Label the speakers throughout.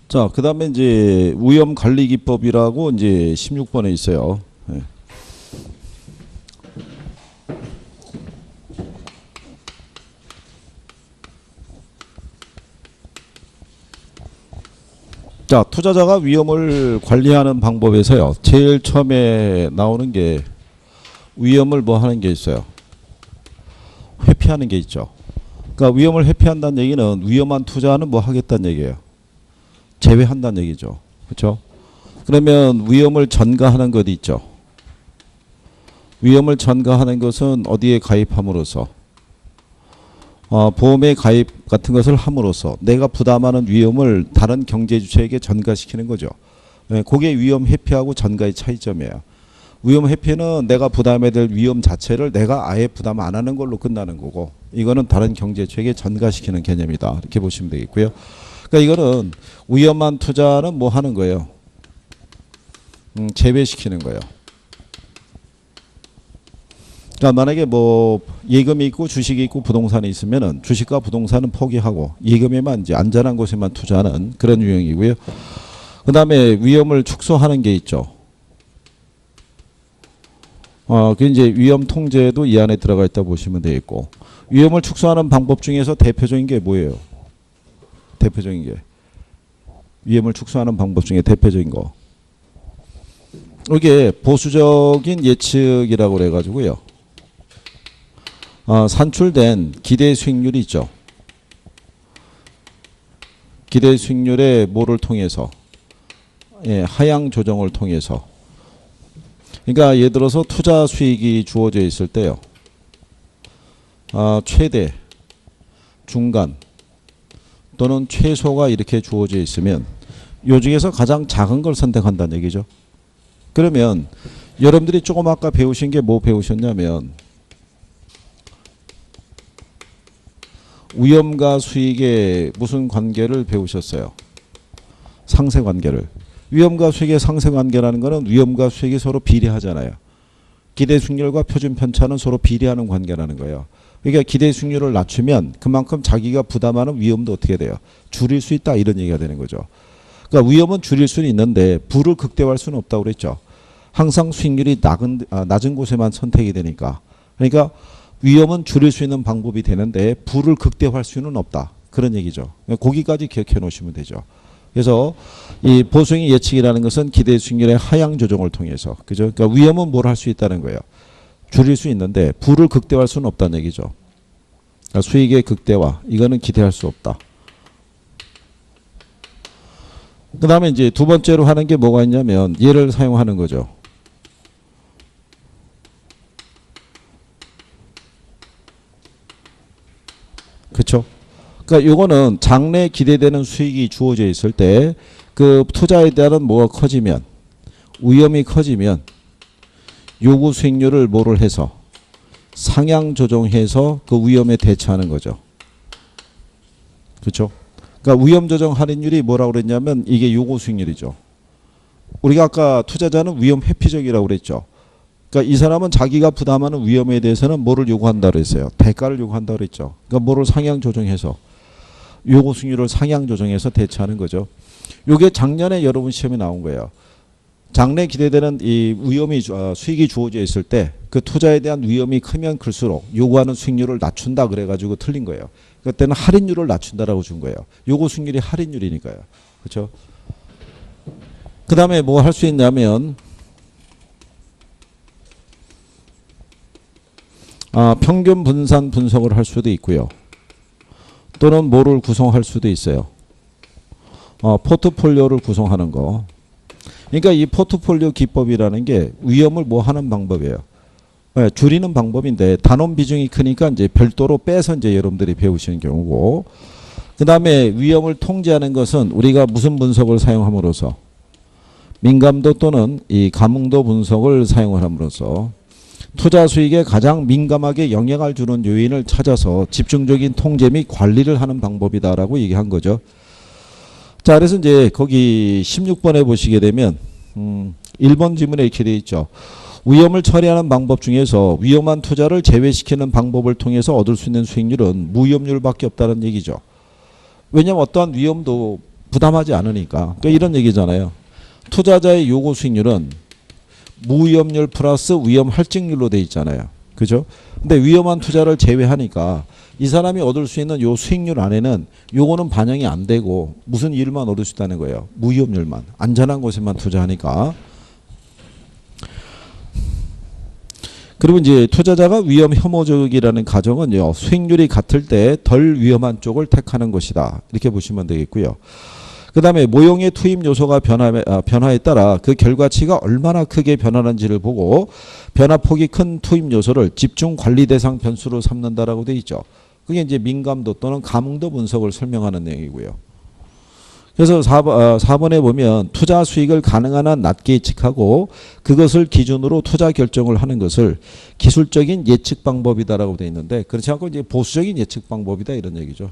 Speaker 1: 자, 그 다음에 이제 위험 관리 기법이라고 이제 16번에 있어요. 예. 자, 투자자가 위험을 관리하는 방법에서요. 제일 처음에 나오는 게 위험을 뭐 하는 게 있어요. 회피하는 게 있죠. 그러니까 위험을 회피한다는 얘기는 위험한 투자는 뭐 하겠다는 얘기예요. 제외한다는 얘기죠. 그렇죠? 그러면 위험을 전가하는 것이 있죠. 위험을 전가하는 것은 어디에 가입함으로써 보험에 가입 같은 것을 함으로써 내가 부담하는 위험을 다른 경제주체에게 전가시키는 거죠. 네, 그게 위험 회피하고 전가의 차이점이에요. 위험 회피는 내가 부담해야 될 위험 자체를 내가 아예 부담 안 하는 걸로 끝나는 거고, 이거는 다른 경제주체에게 전가시키는 개념이다. 이렇게 보시면 되겠고요. 그러니까 이거는 위험한 투자는 뭐 하는 거예요? 제외시키는 거예요. 그러니까 만약에 뭐 예금이 있고 주식이 있고 부동산이 있으면은 주식과 부동산은 포기하고 예금에만 이제 안전한 곳에만 투자하는 그런 유형이고요. 그 다음에 위험을 축소하는 게 있죠. 그 이제 위험 통제도 이 안에 들어가 있다 보시면 되겠고, 위험을 축소하는 방법 중에서 대표적인 게 뭐예요? 대표적인 게 위험을 축소하는 방법 중에 대표적인 거. 이게 보수적인 예측이라고 그래가지고요. 산출된 기대 수익률이 있죠. 기대 수익률의 뭐를 통해서, 하향 조정을 통해서. 그러니까 예를 들어서 투자 수익이 주어져 있을 때요. 최대, 중간 또는 최소가 이렇게 주어져 있으면 요 중에서 가장 작은 걸 선택한다는 얘기죠. 그러면 여러분들이 조금 아까 배우신 게 뭐 배우셨냐면 위험과 수익의 무슨 관계를 배우셨어요? 상쇄관계를. 위험과 수익의 상쇄관계라는 것은 위험과 수익이 서로 비례하잖아요. 기대 수익률과 표준 편차는 서로 비례하는 관계라는 거예요. 그러니까 기대 수익률을 낮추면 그만큼 자기가 부담하는 위험도 어떻게 돼요? 줄일 수 있다, 이런 얘기가 되는 거죠. 그러니까 위험은 줄일 수는 있는데 부를 극대화할 수는 없다고 그랬죠. 항상 수익률이 낮은 곳에만 선택이 되니까. 그러니까 위험은 줄일 수 있는 방법이 되는데 부를 극대화할 수는 없다, 그런 얘기죠. 거기까지 기억해 놓으시면 되죠. 그래서 이 보수적인 예측이라는 것은 기대 수익률의 하향 조정을 통해서, 그죠? 그러니까 위험은 뭘 할 수 있다는 거예요. 줄일 수 있는데 부를 극대화할 수는 없다는 얘기죠. 그러니까 수익의 극대화, 이거는 기대할 수 없다. 그 다음에 이제 두 번째로 하는 게 뭐가 있냐면 얘를 사용하는 거죠. 그렇죠? 그러니까 요거는 장래 기대되는 수익이 주어져 있을 때 그 투자에 대한 뭐가 커지면, 위험이 커지면 요구 수익률을 뭐를 해서 상향 조정해서 그 위험에 대처하는 거죠. 그렇죠? 그러니까 위험 조정 할인율이 뭐라고 그랬냐면 이게 요구 수익률이죠. 우리가 아까 투자자는 위험 회피적이라고 그랬죠. 그러니까 이 사람은 자기가 부담하는 위험에 대해서는 뭐를 요구한다고 그랬어요? 대가를 요구한다고 그랬죠. 그러니까 뭐를 상향 조정해서, 요구 수익률을 상향 조정해서 대처하는 거죠. 요게 작년에 여러분 시험에 나온 거예요. 장래 기대되는 이 위험이 수익이 주어져 있을 때 그 투자에 대한 위험이 크면 클수록 요구하는 수익률을 낮춘다 그래가지고 틀린 거예요. 그때는 할인율을 낮춘다라고 준 거예요. 요구 수익률이 할인율이니까요. 그렇죠? 그 다음에 뭐 할 수 있냐면 평균 분산 분석을 할 수도 있고요. 또는 뭐를 구성할 수도 있어요. 포트폴리오를 구성하는 거. 그러니까 이 포트폴리오 기법이라는 게 위험을 뭐 하는 방법이에요. 줄이는 방법인데 단원 비중이 크니까 이제 별도로 빼서 이제 여러분들이 배우시는 경우고, 그 다음에 위험을 통제하는 것은 우리가 무슨 분석을 사용함으로써, 민감도 또는 이 감응도 분석을 사용함으로써 투자 수익에 가장 민감하게 영향을 주는 요인을 찾아서 집중적인 통제 및 관리를 하는 방법이다라고 얘기한 거죠. 자, 그래서 이제 거기 16번에 보시게 되면 1번 지문에 이렇게 되어 있죠. 위험을 처리하는 방법 중에서 위험한 투자를 제외시키는 방법을 통해서 얻을 수 있는 수익률은 무위험률밖에 없다는 얘기죠. 왜냐하면 어떠한 위험도 부담하지 않으니까. 그러니까 이런 얘기잖아요. 투자자의 요구 수익률은 무위험률 플러스 위험 할증률로 돼 있잖아요. 그죠? 근데 위험한 투자를 제외하니까 이 사람이 얻을 수 있는 요 수익률 안에는 요거는 반영이 안 되고 무슨 일만 얻을 수 있다는 거예요. 무위험률만. 안전한 곳에만 투자하니까. 그리고 이제 투자자가 위험 혐오적이라는 가정은요. 수익률이 같을 때 덜 위험한 쪽을 택하는 것이다. 이렇게 보시면 되겠고요. 그 다음에 모형의 투입 요소가 변화에 따라 그 결과치가 얼마나 크게 변하는지를 보고 변화폭이 큰 투입 요소를 집중 관리 대상 변수로 삼는다라고 되어 있죠. 그게 이제 민감도 또는 감응도 분석을 설명하는 내용이고요. 그래서 4번에 보면 투자 수익을 가능한 한 낮게 예측하고 그것을 기준으로 투자 결정을 하는 것을 기술적인 예측 방법이다라고 되어 있는데 그렇지 않고 이제 보수적인 예측 방법이다 이런 얘기죠.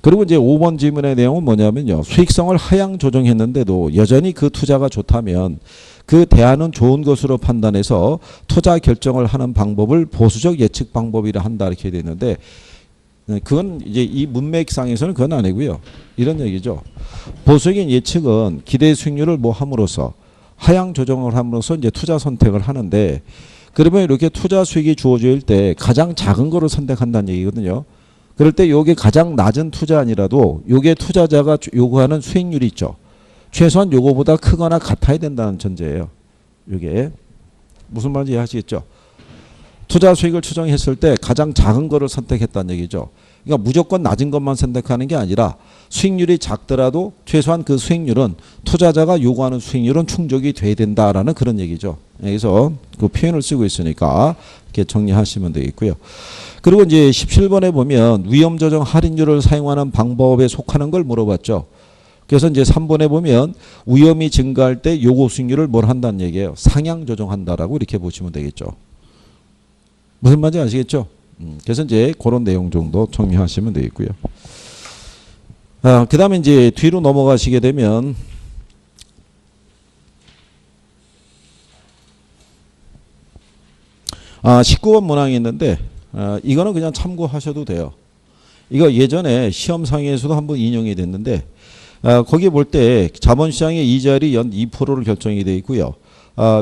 Speaker 1: 그리고 이제 5번 질문의 내용은 뭐냐면요. 수익성을 하향 조정했는데도 여전히 그 투자가 좋다면 그 대안은 좋은 것으로 판단해서 투자 결정을 하는 방법을 보수적 예측 방법이라 한다 이렇게 되어 있는데 그건 이제 이 문맥상에서는 그건 아니고요. 이런 얘기죠. 보수적인 예측은 기대 수익률을 뭐 함으로써 하향 조정을 함으로써 이제 투자 선택을 하는데 그러면 이렇게 투자 수익이 주어질 때 가장 작은 거를 선택한다는 얘기거든요. 그럴 때 요게 가장 낮은 투자아니라도 요게 투자자가 요구하는 수익률이 있죠. 최소한 요거보다 크거나 같아야 된다는 전제예요. 요게 무슨 말인지 이해하시겠죠? 투자 수익을 추정했을 때 가장 작은 거를 선택했다는 얘기죠. 그러니까 무조건 낮은 것만 선택하는 게 아니라 수익률이 작더라도 최소한 그 수익률은 투자자가 요구하는 수익률은 충족이 돼야 된다라는 그런 얘기죠. 여기서 그 표현을 쓰고 있으니까 이렇게 정리하시면 되겠고요. 그리고 이제 17번에 보면 위험 조정 할인율을 사용하는 방법에 속하는 걸 물어봤죠. 그래서 이제 3번에 보면 위험이 증가할 때 요구 수익률을 뭘 한다는 얘기예요. 상향 조정한다라고 이렇게 보시면 되겠죠. 무슨 말인지 아시겠죠? 그래서 이제 그런 내용 정도 정리하시면 되겠고요. 그 다음에 이제 뒤로 넘어가시게 되면 19번 문항이 있는데 이거는 그냥 참고하셔도 돼요. 이거 예전에 시험상에서도 한번 인용이 됐는데 거기 볼 때 자본시장의 이자율이 연 2%를 결정이 되어 있고요.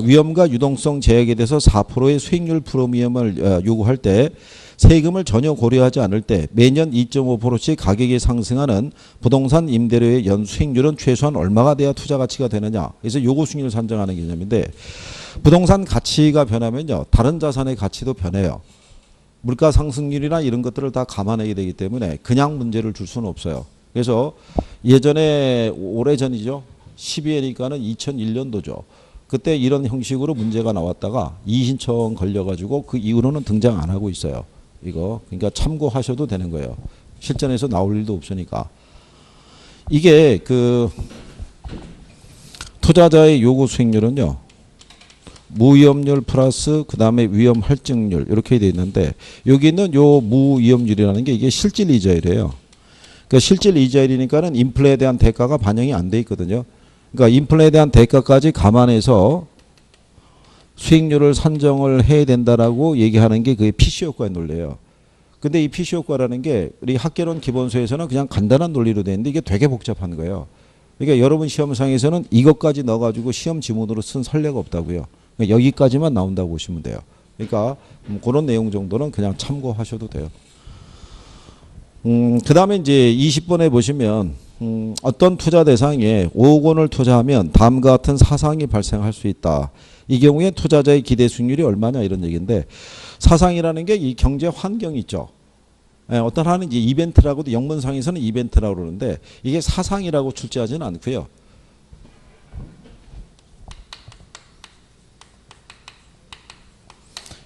Speaker 1: 위험과 유동성 제약에 대해서 4%의 수익률 프리미엄을 요구할 때 세금을 전혀 고려하지 않을 때 매년 2.5%씩 가격이 상승하는 부동산 임대료의 연 수익률은 최소한 얼마가 돼야 투자 가치가 되느냐. 그래서 요구 수익률을 산정하는 개념인데 부동산 가치가 변하면요. 다른 자산의 가치도 변해요. 물가 상승률이나 이런 것들을 다 감안해야 되기 때문에 그냥 문제를 줄 수는 없어요. 그래서 예전에 오래전이죠. 12회니까는 2001년도죠. 그때 이런 형식으로 문제가 나왔다가 이의신청 걸려가지고 그 이후로는 등장 안 하고 있어요. 이거 그러니까 참고하셔도 되는 거예요. 실전에서 나올 일도 없으니까. 이게 그 투자자의 요구 수익률은요. 무위험률 플러스 그 다음에 위험 할증률 이렇게 돼 있는데 여기 있는 요 무위험률이라는 게 이게 실질 이자율이에요. 그러니까 실질 이자율이니까는 인플레에 대한 대가가 반영이 안 돼 있거든요. 그러니까 인플레에 대한 대가까지 감안해서 수익률을 산정을 해야 된다라고 얘기하는 게 그게 PC 효과의 논리예요. 근데 이 PC 효과라는 게 우리 학개론 기본서에서는 그냥 간단한 논리로 되어 있는데 이게 되게 복잡한 거예요. 그러니까 여러분 시험상에서는 이것까지 넣어가지고 시험 지문으로 쓴 선례가 없다고요. 그러니까 여기까지만 나온다고 보시면 돼요. 그러니까 그런 내용 정도는 그냥 참고하셔도 돼요. 그 다음에 이제 20번에 보시면 어떤 투자 대상에 5억 원을 투자하면 다음과 같은 사상이 발생할 수 있다. 이 경우에 투자자의 기대 수익률이 얼마냐 이런 얘기인데 사상이라는 게 이 경제 환경이 있죠. 어떤 하는 이제 이벤트라고도 영문상에서는 이벤트라고 그러는데 이게 사상이라고 출제하지는 않고요.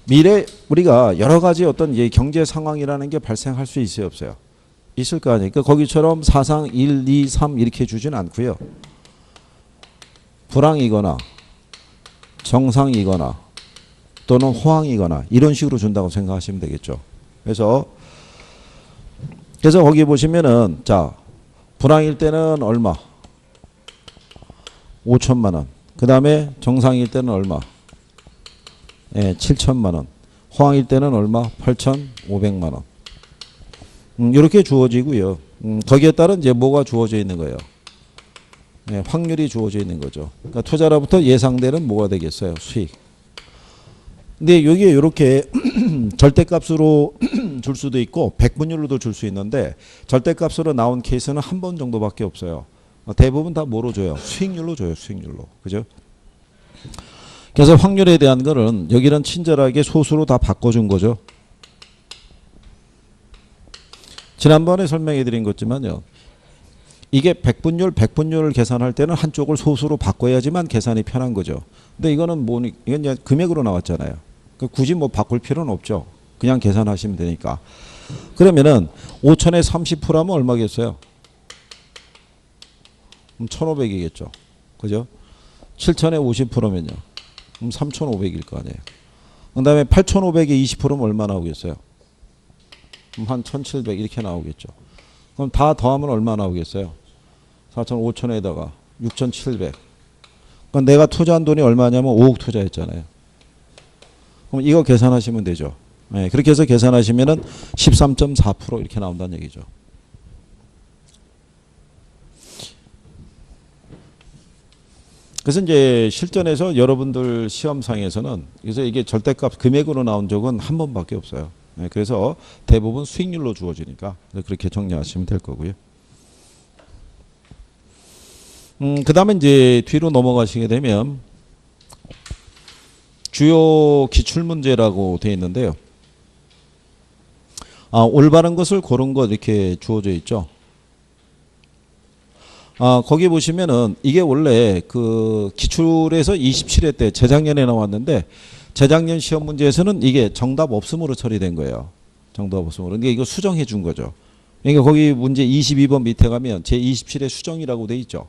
Speaker 1: 미래 우리가 여러 가지 어떤 경제 상황이라는 게 발생할 수 있어요, 없어요? 있을 거 아니에요. 그러니까 거기처럼 사상 1, 2, 3 이렇게 주지는 않고요. 불황이거나 정상이거나 또는 호황이거나 이런 식으로 준다고 생각하시면 되겠죠. 그래서 거기 보시면은 자 불황일 때는 얼마? 5천만 원. 그 다음에 정상일 때는 얼마? 7천만 원. 호황일 때는 얼마? 8,500만 원. 이렇게 주어지고요. 거기에 따른 이제 뭐가 주어져 있는 거예요. 네, 확률이 주어져 있는 거죠. 그러니까 투자로부터 예상되는 뭐가 되겠어요? 수익. 근데 여기에 이렇게 절대값으로 줄 수도 있고 백분율로도 줄 수 있는데 절대값으로 나온 케이스는 한 번 정도밖에 없어요. 대부분 다 뭐로 줘요? 수익률로 줘요. 수익률로. 그죠? 그래서 확률에 대한 거는 여기는 친절하게 소수로 다 바꿔준 거죠. 지난번에 설명해 드린 것지만요. 이게 백분율을 계산할 때는 한쪽을 소수로 바꿔야지만 계산이 편한 거죠. 근데 이거는 뭐니? 이건 이제 금액으로 나왔잖아요. 굳이 뭐 바꿀 필요는 없죠. 그냥 계산하시면 되니까. 그러면은 5천에 30%하면 얼마겠어요? 1,500이겠죠. 그죠? 7천에 50%면요. 3,500일 거 아니에요. 그 다음에 8,500에 20%면 얼마 나오겠어요? 한 1,700 이렇게 나오겠죠. 그럼 다 더하면 얼마 나오겠어요? 4,500에다가 6,700. 그럼 내가 투자한 돈이 얼마냐면 5억 투자했잖아요. 그럼 이거 계산하시면 되죠. 네, 그렇게 해서 계산하시면은 13.4% 이렇게 나온다는 얘기죠. 그래서 이제 실전에서 여러분들 시험상에서는 그래서 이게 절대값 금액으로 나온 적은 한 번밖에 없어요. 네, 그래서 대부분 수익률로 주어지니까 그렇게 정리하시면 될 거고요. 그 다음에 이제 뒤로 넘어가시게 되면 주요 기출문제라고 되어 있는데요. 올바른 것을 고른 것 이렇게 주어져 있죠. 거기 보시면은 이게 원래 그 기출에서 27회 때 재작년에 나왔는데 재작년 시험 문제에서는 이게 정답 없음으로 처리된 거예요. 정답 없음으로. 그러니까 이거 수정해 준 거죠. 그러니까 거기 문제 22번 밑에 가면 제27회 수정이라고 돼 있죠.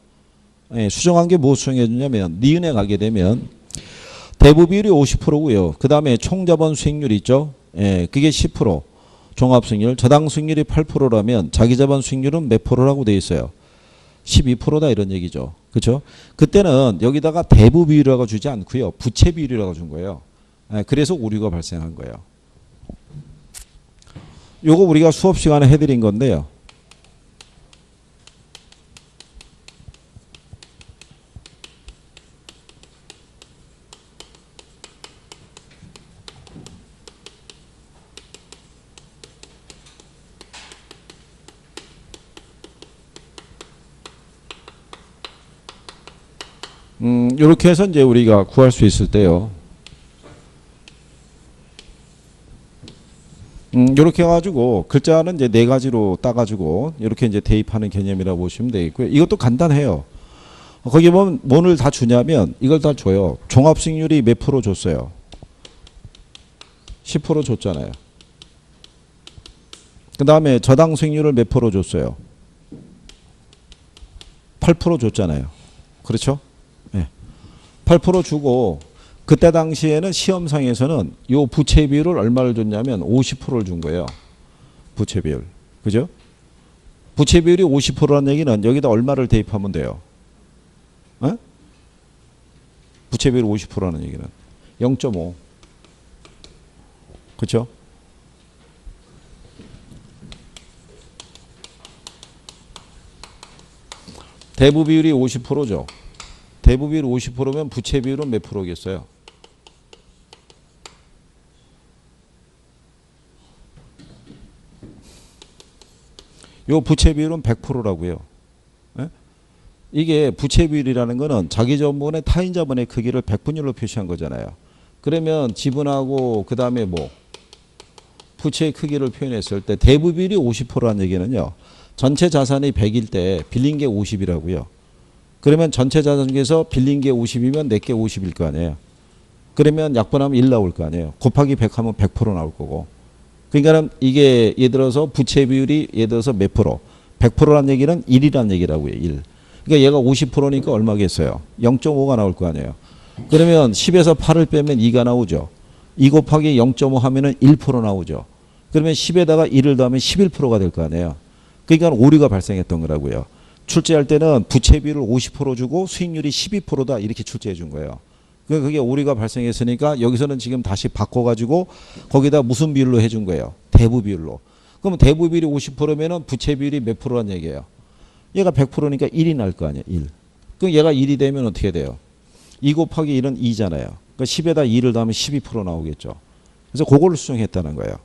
Speaker 1: 예, 수정한 게 뭐 수정해 주냐면 니은에 가게 되면 대부 비율이 50%고요. 그 다음에 총자본 수익률 있죠. 예, 그게 10%. 종합 수익률. 저당 수익률이 8%라면 자기 자본 수익률은 몇 프로라고 돼 있어요. 12%다 이런 얘기죠. 그렇죠? 그때는 여기다가 대부 비율이라고 주지 않고요. 부채 비율이라고 준 거예요. 예, 그래서 오류가 발생한 거예요. 요거 우리가 수업 시간에 해드린 건데요. 이렇게 해서 이제 우리가 구할 수 있을 때요. 이렇게 해가지고 글자는 이제 네 가지로 따가지고 이렇게 이제 대입하는 개념이라고 보시면 되겠고요. 이것도 간단해요. 거기 보면 뭐를 다 주냐면 이걸 다 줘요. 종합수익률이 몇 프로 줬어요? 10% 줬잖아요. 그 다음에 저당 수익률을 몇 프로 줬어요? 8% 줬잖아요. 그렇죠? 8% 주고 그때 당시에는 시험상에서는 요 부채 비율을 얼마를 줬냐면 50%를 준 거예요. 부채 비율. 그죠? 부채 비율이 50%라는 얘기는 여기다 얼마를 대입하면 돼요? 에? 부채 비율 50%라는 얘기는 0.5. 그렇죠? 대부 비율이 50%죠. 대부 비율 50%면 부채 비율은 몇 프로겠어요? 요 부채 비율은 100%라고요. 예? 이게 부채 비율이라는 거는 자기 자본의 타인 자본의 크기를 백분율로 표시한 거잖아요. 그러면 지분하고 그 다음에 뭐 부채의 크기를 표현했을 때 대부 비율이 50%라는 얘기는요. 전체 자산이 100일 때 빌린 게 50이라고요. 그러면 전체 자산 중에서 빌린 게 50이면 내게 50일 거 아니에요. 그러면 약분하면 1 나올 거 아니에요. 곱하기 100 하면 100% 나올 거고. 그러니까 이게 예를 들어서 부채 비율이 예를 들어서 몇 프로? 100%라는 얘기는 1이라는 얘기라고요. 1. 그러니까 얘가 50%니까 얼마겠어요? 0.5가 나올 거 아니에요. 그러면 10에서 8을 빼면 2가 나오죠. 2 곱하기 0.5 하면은 1% 나오죠. 그러면 10에다가 1을 더하면 11%가 될 거 아니에요. 그러니까 오류가 발생했던 거라고요. 출제할 때는 부채 비율을 50% 주고 수익률이 12%다 이렇게 출제해 준 거예요. 그게 오류가 발생했으니까 여기서는 지금 다시 바꿔가지고 거기다 무슨 비율로 해준 거예요? 대부 비율로. 그러면 대부 비율이 50%면은 부채 비율이 몇 프로란 얘기예요? 얘가 100%니까 1이 날 거 아니야. 1. 그럼 얘가 1이 되면 어떻게 돼요? 2 곱하기 1은 2잖아요. 그러니까 10에다 2를 더하면 12% 나오겠죠. 그래서 그걸 수정했다는 거예요.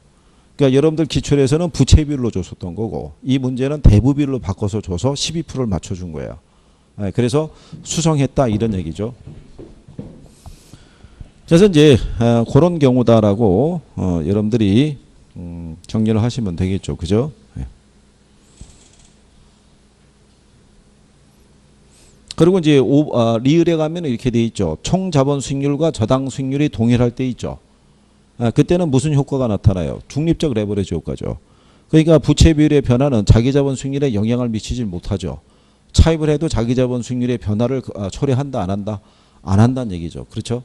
Speaker 1: 그러니까 여러분들 기출에서는 부채 비율로 줬었던 거고 이 문제는 대부 비율로 바꿔서 줘서 12%를 맞춰준 거예요. 그래서 수정했다 이런 얘기죠. 그래서 이제 그런 경우다라고 여러분들이 정리를 하시면 되겠죠. 그죠? 그리고 이제 리을에 가면 이렇게 돼 있죠. 총 자본 수익률과 저당 수익률이 동일할 때 있죠. 그때는 무슨 효과가 나타나요? 중립적 레버리지 효과죠. 그러니까 부채 비율의 변화는 자기 자본 수익률에 영향을 미치지 못하죠. 차입을 해도 자기 자본 수익률의 변화를 초래한다 안 한다? 안 한다는 얘기죠. 그렇죠?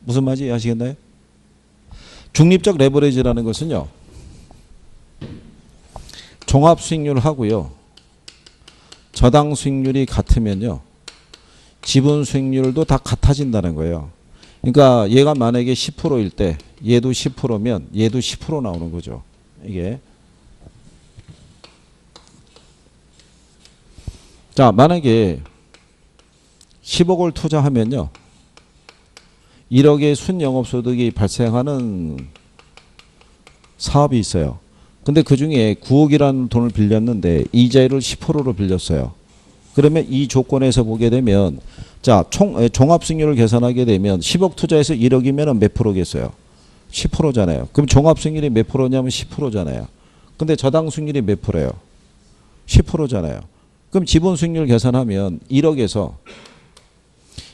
Speaker 1: 무슨 말인지 이해하시겠나요? 중립적 레버리지라는 것은요. 종합 수익률을 하고요. 저당 수익률이 같으면요. 지분 수익률도 다 같아진다는 거예요. 그러니까 얘가 만약에 10%일 때 얘도 10%면 얘도 10% 나오는 거죠. 이게. 자, 만약에 10억을 투자하면요. 1억의 순영업소득이 발생하는 사업이 있어요. 근데 그 중에 9억이라는 돈을 빌렸는데 이자율을 10%로 빌렸어요. 그러면 이 조건에서 보게 되면 자, 종합수익률을 계산하게 되면 10억 투자해서 1억이면 몇 프로겠어요? 10%잖아요. 그럼 종합수익률이 몇 프로냐면 10%잖아요. 근데 저당 수익률이 몇 프로예요? 10%잖아요. 그럼 지분수익률 계산하면 1억에서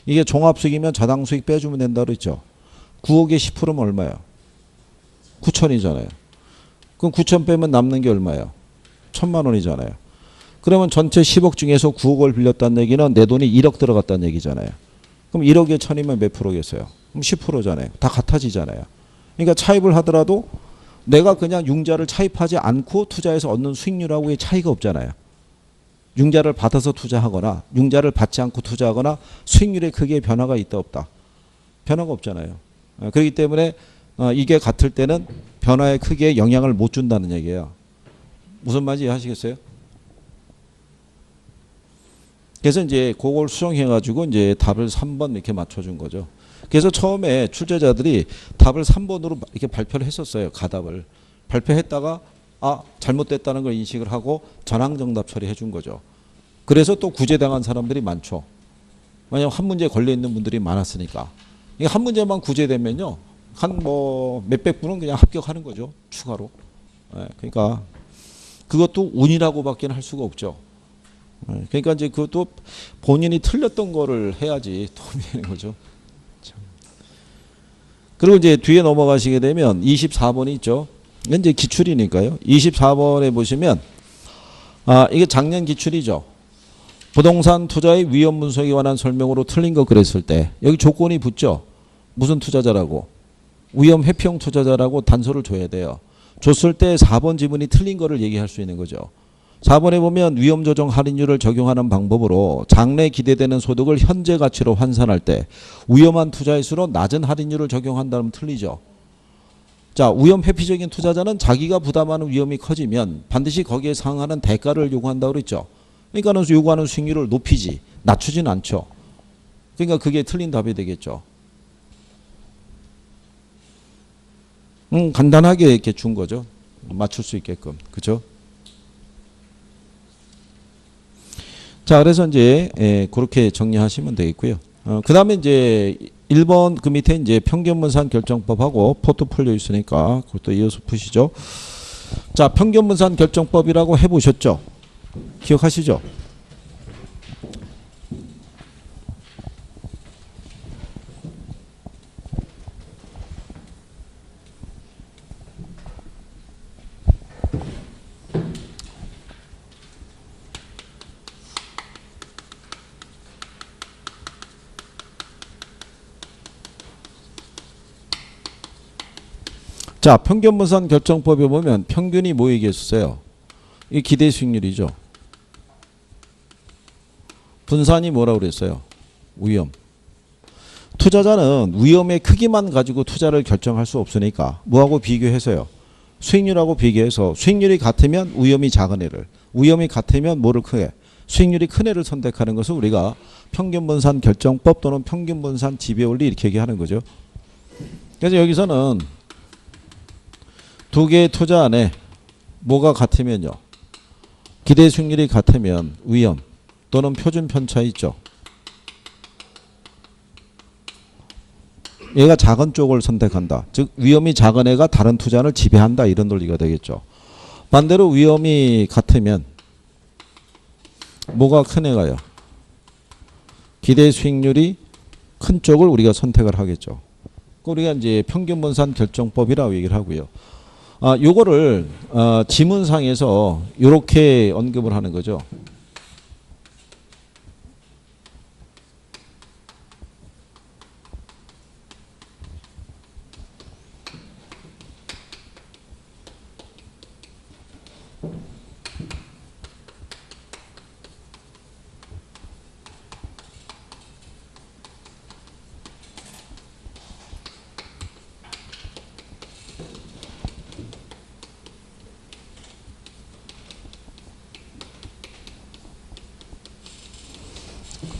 Speaker 1: 이게 종합수익이면 저당수익 빼주면 된다고 그랬죠. 9억에 10%면 얼마예요? 9천이잖아요. 그럼 9천 빼면 남는 게 얼마예요? 1,000만 원이잖아요. 그러면 전체 10억 중에서 9억을 빌렸다는 얘기는 내 돈이 1억 들어갔다는 얘기잖아요. 그럼 1억에 1,000이면 몇 프로겠어요? 그럼 10%잖아요. 다 같아지잖아요. 그러니까 차입을 하더라도 내가 그냥 융자를 차입하지 않고 투자해서 얻는 수익률하고의 차이가 없잖아요. 융자를 받아서 투자하거나 융자를 받지 않고 투자하거나 수익률에 크게 변화가 있다 없다. 변화가 없잖아요. 그렇기 때문에 이게 같을 때는 변화에 크게 영향을 못 준다는 얘기예요. 무슨 말인지 이해하시겠어요? 그래서 이제 그걸 수정해 가지고 이제 답을 3번 이렇게 맞춰준 거죠. 그래서 처음에 출제자들이 답을 3번으로 이렇게 발표를 했었어요. 가답을 발표했다가 잘못됐다는 걸 인식을 하고 전항정답 처리해 준 거죠. 그래서 또 구제당한 사람들이 많죠. 왜냐하면 한 문제에 걸려있는 분들이 많았으니까. 한 문제만 구제되면요. 한 뭐 몇백 분은 그냥 합격하는 거죠. 추가로. 그러니까 그것도 운이라고밖에 할 수가 없죠. 그러니까 이제 그것도 본인이 틀렸던 거를 해야지 도움이 되는 거죠. 그리고 이제 뒤에 넘어가시게 되면 24번이 있죠. 이건 이제 기출이니까요. 24번에 보시면 이게 작년 기출이죠. 부동산 투자의 위험 분석에 관한 설명으로 틀린 거 그랬을 때 여기 조건이 붙죠. 무슨 투자자라고? 위험 회피형 투자자라고 단서를 줘야 돼요. 줬을 때 4번 지문이 틀린 거를 얘기할 수 있는 거죠. 4번에 보면 위험 조정 할인율을 적용하는 방법으로 장래 기대되는 소득을 현재 가치로 환산할 때 위험한 투자일수록 낮은 할인율을 적용한다면 틀리죠. 자, 위험 회피적인 투자자는 자기가 부담하는 위험이 커지면 반드시 거기에 상응하는 대가를 요구한다고 그랬죠. 그러니까 요구하는 수익률을 높이지 낮추진 않죠. 그러니까 그게 틀린 답이 되겠죠. 간단하게 이렇게 준 거죠. 맞출 수 있게끔. 그죠? 자, 그래서 이제 그렇게 정리하시면 되겠고요. 그 다음에 이제 1번 그 밑에 이제 평균분산 결정법하고 포트폴리오 있으니까 그것도 이어서 푸시죠. 자, 평균분산 결정법이라고 해보셨죠? 기억하시죠? 자, 평균분산 결정법에 보면 평균이 뭐 얘기했어요? 이 기대 수익률이죠. 분산이 뭐라고 그랬어요? 위험. 투자자는 위험의 크기만 가지고 투자를 결정할 수 없으니까 뭐하고 비교해서요? 수익률하고 비교해서 수익률이 같으면 위험이 작은 애를, 위험이 같으면 뭐를 크게, 수익률이 큰 애를 선택하는 것을 우리가 평균분산 결정법 또는 평균분산 지배원리 이렇게 얘기하는 거죠. 그래서 여기서는 두 개의 투자 안에 뭐가 같으면요, 기대 수익률이 같으면 위험 또는 표준 편차 있죠. 얘가 작은 쪽을 선택한다. 즉 위험이 작은 애가 다른 투자를 지배한다. 이런 논리가 되겠죠. 반대로 위험이 같으면 뭐가 큰 애가요? 기대 수익률이 큰 쪽을 우리가 선택을 하겠죠. 우리가 이제 평균분산 결정법이라고 얘기를 하고요. 요거를 지문상에서 이렇게 언급을 하는 거죠.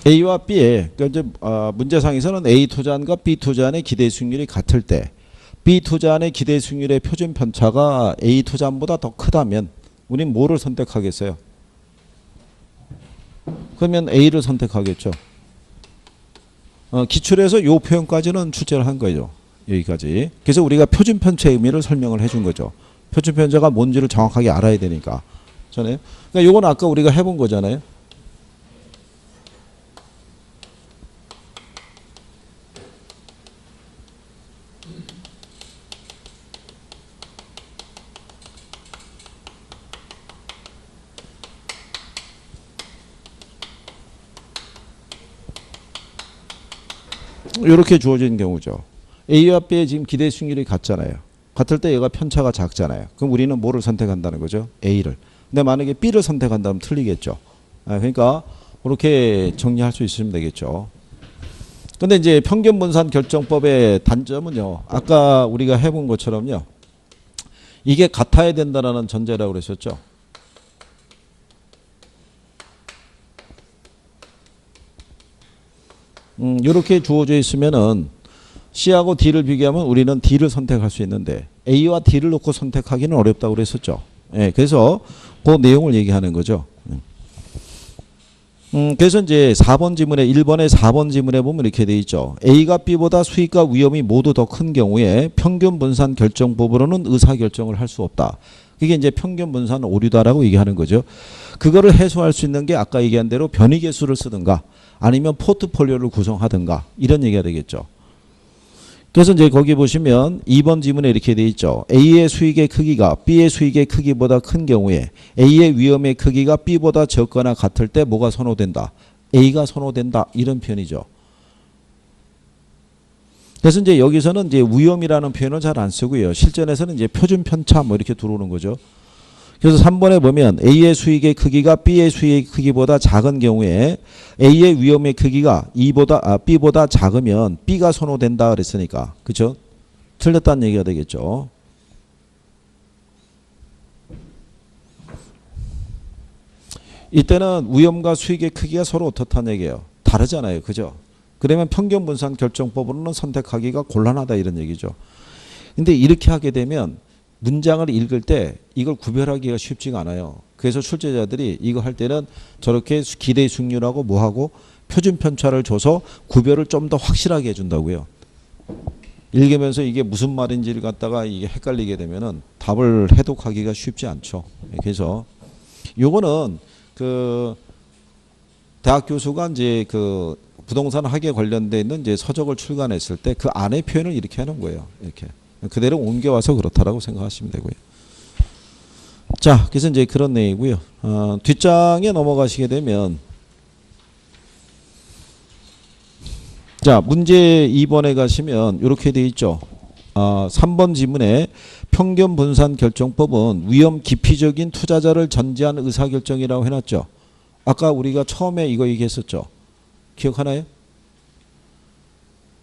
Speaker 1: A와 B의 그러니까 이제 문제상에서는 A 투자안과 B 투자안의 기대 수익률이 같을 때 B 투자안의 기대 수익률의 표준 편차가 A 투자안보다 더 크다면 우린 뭐를 선택하겠어요? 그러면 A를 선택하겠죠. 기출에서 요 표현까지는 출제를 한 거죠. 여기까지. 그래서 우리가 표준 편차의 의미를 설명을 해준 거죠. 표준 편차가 뭔지를 정확하게 알아야 되니까. 그러니까 요건 아까 우리가 해본 거잖아요. 이렇게 주어진 경우죠. A와 B의 지금 기대 수익률이 같잖아요. 같을 때 얘가 편차가 작잖아요. 그럼 우리는 뭐를 선택한다는 거죠? A를. 근데 만약에 B를 선택한다면 틀리겠죠. 그러니까 그렇게 정리할 수 있으면 되겠죠. 근데 이제 평균분산 결정법의 단점은요, 아까 우리가 해본 것처럼요, 이게 같아야 된다라는 전제라고 그랬었죠. 이렇게 주어져 있으면은 C하고 D를 비교하면 우리는 D를 선택할 수 있는데 A와 D를 놓고 선택하기는 어렵다고 그랬었죠. 예, 그래서 그 내용을 얘기하는 거죠. 그래서 이제 4번 지문에 1번에 4번 지문에 보면 이렇게 돼 있죠. A가 B보다 수익과 위험이 모두 더 큰 경우에 평균 분산 결정법으로는 의사 결정을 할 수 없다. 그게 이제 평균 분산 오류다라고 얘기하는 거죠. 그거를 해소할 수 있는 게 아까 얘기한 대로 변이 개수를 쓰든가 아니면 포트폴리오를 구성하든가 이런 얘기가 되겠죠. 그래서 이제 거기 보시면 2번 지문에 이렇게 돼 있죠. A의 수익의 크기가 B의 수익의 크기보다 큰 경우에 A의 위험의 크기가 B보다 적거나 같을 때 뭐가 선호된다? A가 선호된다. 이런 표현이죠. 그래서 이제 여기서는 이제 위험이라는 표현을 잘 안 쓰고요. 실전에서는 이제 표준 편차 뭐 이렇게 들어오는 거죠. 그래서 3번에 보면 A의 수익의 크기가 B의 수익의 크기보다 작은 경우에 A의 위험의 크기가 B보다 작으면 B가 선호된다 그랬으니까. 그렇죠? 틀렸다는 얘기가 되겠죠. 이때는 위험과 수익의 크기가 서로 어떻다는 얘기예요. 다르잖아요. 그죠? 그러면 평균 분산 결정법으로는 선택하기가 곤란하다 이런 얘기죠. 근데 이렇게 하게 되면 문장을 읽을 때 이걸 구별하기가 쉽지가 않아요. 그래서 출제자들이 이거 할 때는 저렇게 기대 수익률하고 뭐하고 표준 편차를 줘서 구별을 좀 더 확실하게 해준다고요. 읽으면서 이게 무슨 말인지를 갖다가 이게 헷갈리게 되면은 답을 해독하기가 쉽지 않죠. 그래서 요거는 그 대학 교수가 이제 그 부동산 학에 관련돼 있는 이제 서적을 출간했을 때 그 안에 표현을 이렇게 하는 거예요. 이렇게. 그대로 옮겨와서 그렇다라고 생각하시면 되고요. 자, 그래서 이제 그런 내용이고요. 뒷장에 넘어가시게 되면 자, 문제 2번에 가시면 이렇게 돼 있죠. 3번 지문에 평균 분산 결정법은 위험 기피적인 투자자를 전제한 의사결정이라고 해놨죠. 아까 우리가 처음에 이거 얘기했었죠. 기억하나요?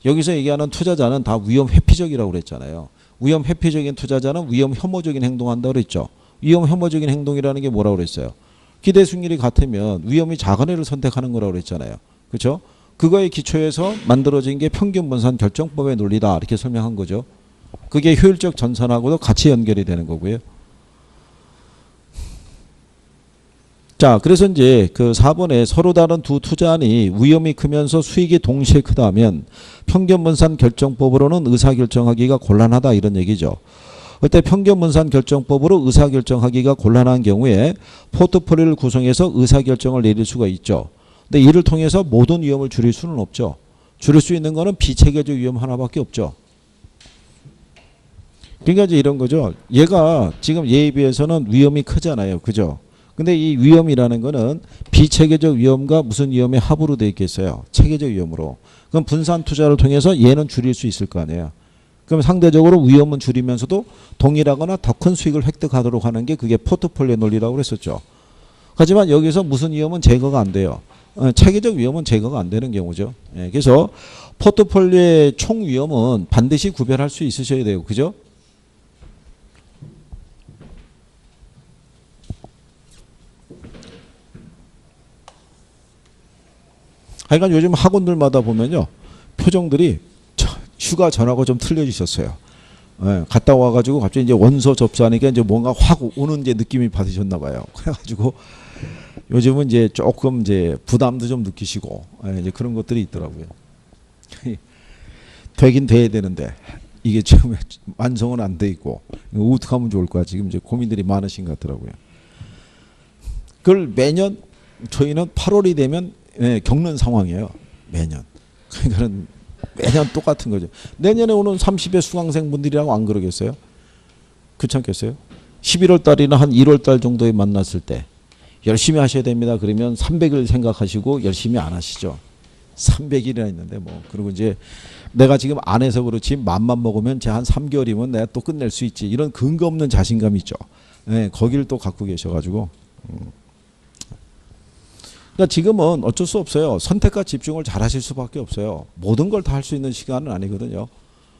Speaker 1: 여기서 얘기하는 투자자는 다 위험 회피적이라고 그랬잖아요. 위험 회피적인 투자자는 위험 혐오적인 행동한다고 그랬죠. 위험 혐오적인 행동이라는 게 뭐라고 그랬어요? 기대 수익률이 같으면 위험이 작은 애를 선택하는 거라고 그랬잖아요. 그렇죠? 그거에 기초해서 만들어진 게 평균 분산 결정법의 논리다 이렇게 설명한 거죠. 그게 효율적 전산하고도 같이 연결이 되는 거고요. 자, 그래서 이제 그 4번에 서로 다른 두 투자안이 위험이 크면서 수익이 동시에 크다면 평균 분산 결정법으로는 의사결정하기가 곤란하다 이런 얘기죠. 그때 평균 분산 결정법으로 의사결정하기가 곤란한 경우에 포트폴리오를 구성해서 의사결정을 내릴 수가 있죠. 근데 이를 통해서 모든 위험을 줄일 수는 없죠. 줄일 수 있는 거는 비체계적 위험 하나밖에 없죠. 그러니까 이제 이런 거죠. 얘가 지금 얘에 비해서는 위험이 크잖아요. 그죠? 근데 이 위험이라는 거는 비체계적 위험과 무슨 위험의 합으로 되어 있겠어요? 체계적 위험으로. 그럼 분산 투자를 통해서 얘는 줄일 수 있을 거 아니에요. 그럼 상대적으로 위험은 줄이면서도 동일하거나 더 큰 수익을 획득하도록 하는 게 그게 포트폴리오 논리라고 그랬었죠. 하지만 여기서 무슨 위험은 제거가 안 돼요. 체계적 위험은 제거가 안 되는 경우죠. 그래서 포트폴리오의 총 위험은 반드시 구별할 수 있으셔야 돼요. 그죠? 하여간 요즘 학원들마다 보면요. 표정들이 휴가 전하고 좀 틀려지셨어요. 갔다 와가지고 갑자기 이제 원서 접수하니까 이제 뭔가 확 오는 이제 느낌이 받으셨나 봐요. 그래가지고 요즘은 이제 조금 이제 부담도 좀 느끼시고 이제 그런 것들이 있더라고요. 되긴 돼야 되는데 이게 지금 완성은 안 돼 있고 어떻게 하면 좋을까 지금 이제 고민들이 많으신 것 같더라고요. 그걸 매년 저희는 8월이 되면 겪는 상황이에요. 매년. 그러니까는 매년 똑같은 거죠. 내년에 오는 30의 수강생분들이라고 안 그러겠어요? 그렇겠어요? 11월 달이나 한 1월 달 정도에 만났을 때 열심히 하셔야 됩니다. 그러면 300일 생각하시고 열심히 안 하시죠. 300일이나 있는데 뭐 그리고 이제 내가 지금 안 해서 그렇지 맘만 먹으면 제 한 3개월이면 내가 또 끝낼 수 있지. 이런 근거 없는 자신감이 있죠. 거기를 또 갖고 계셔가지고. 그러니까 지금은 어쩔 수 없어요. 선택과 집중을 잘 하실 수밖에 없어요. 모든 걸 다 할 수 있는 시간은 아니거든요.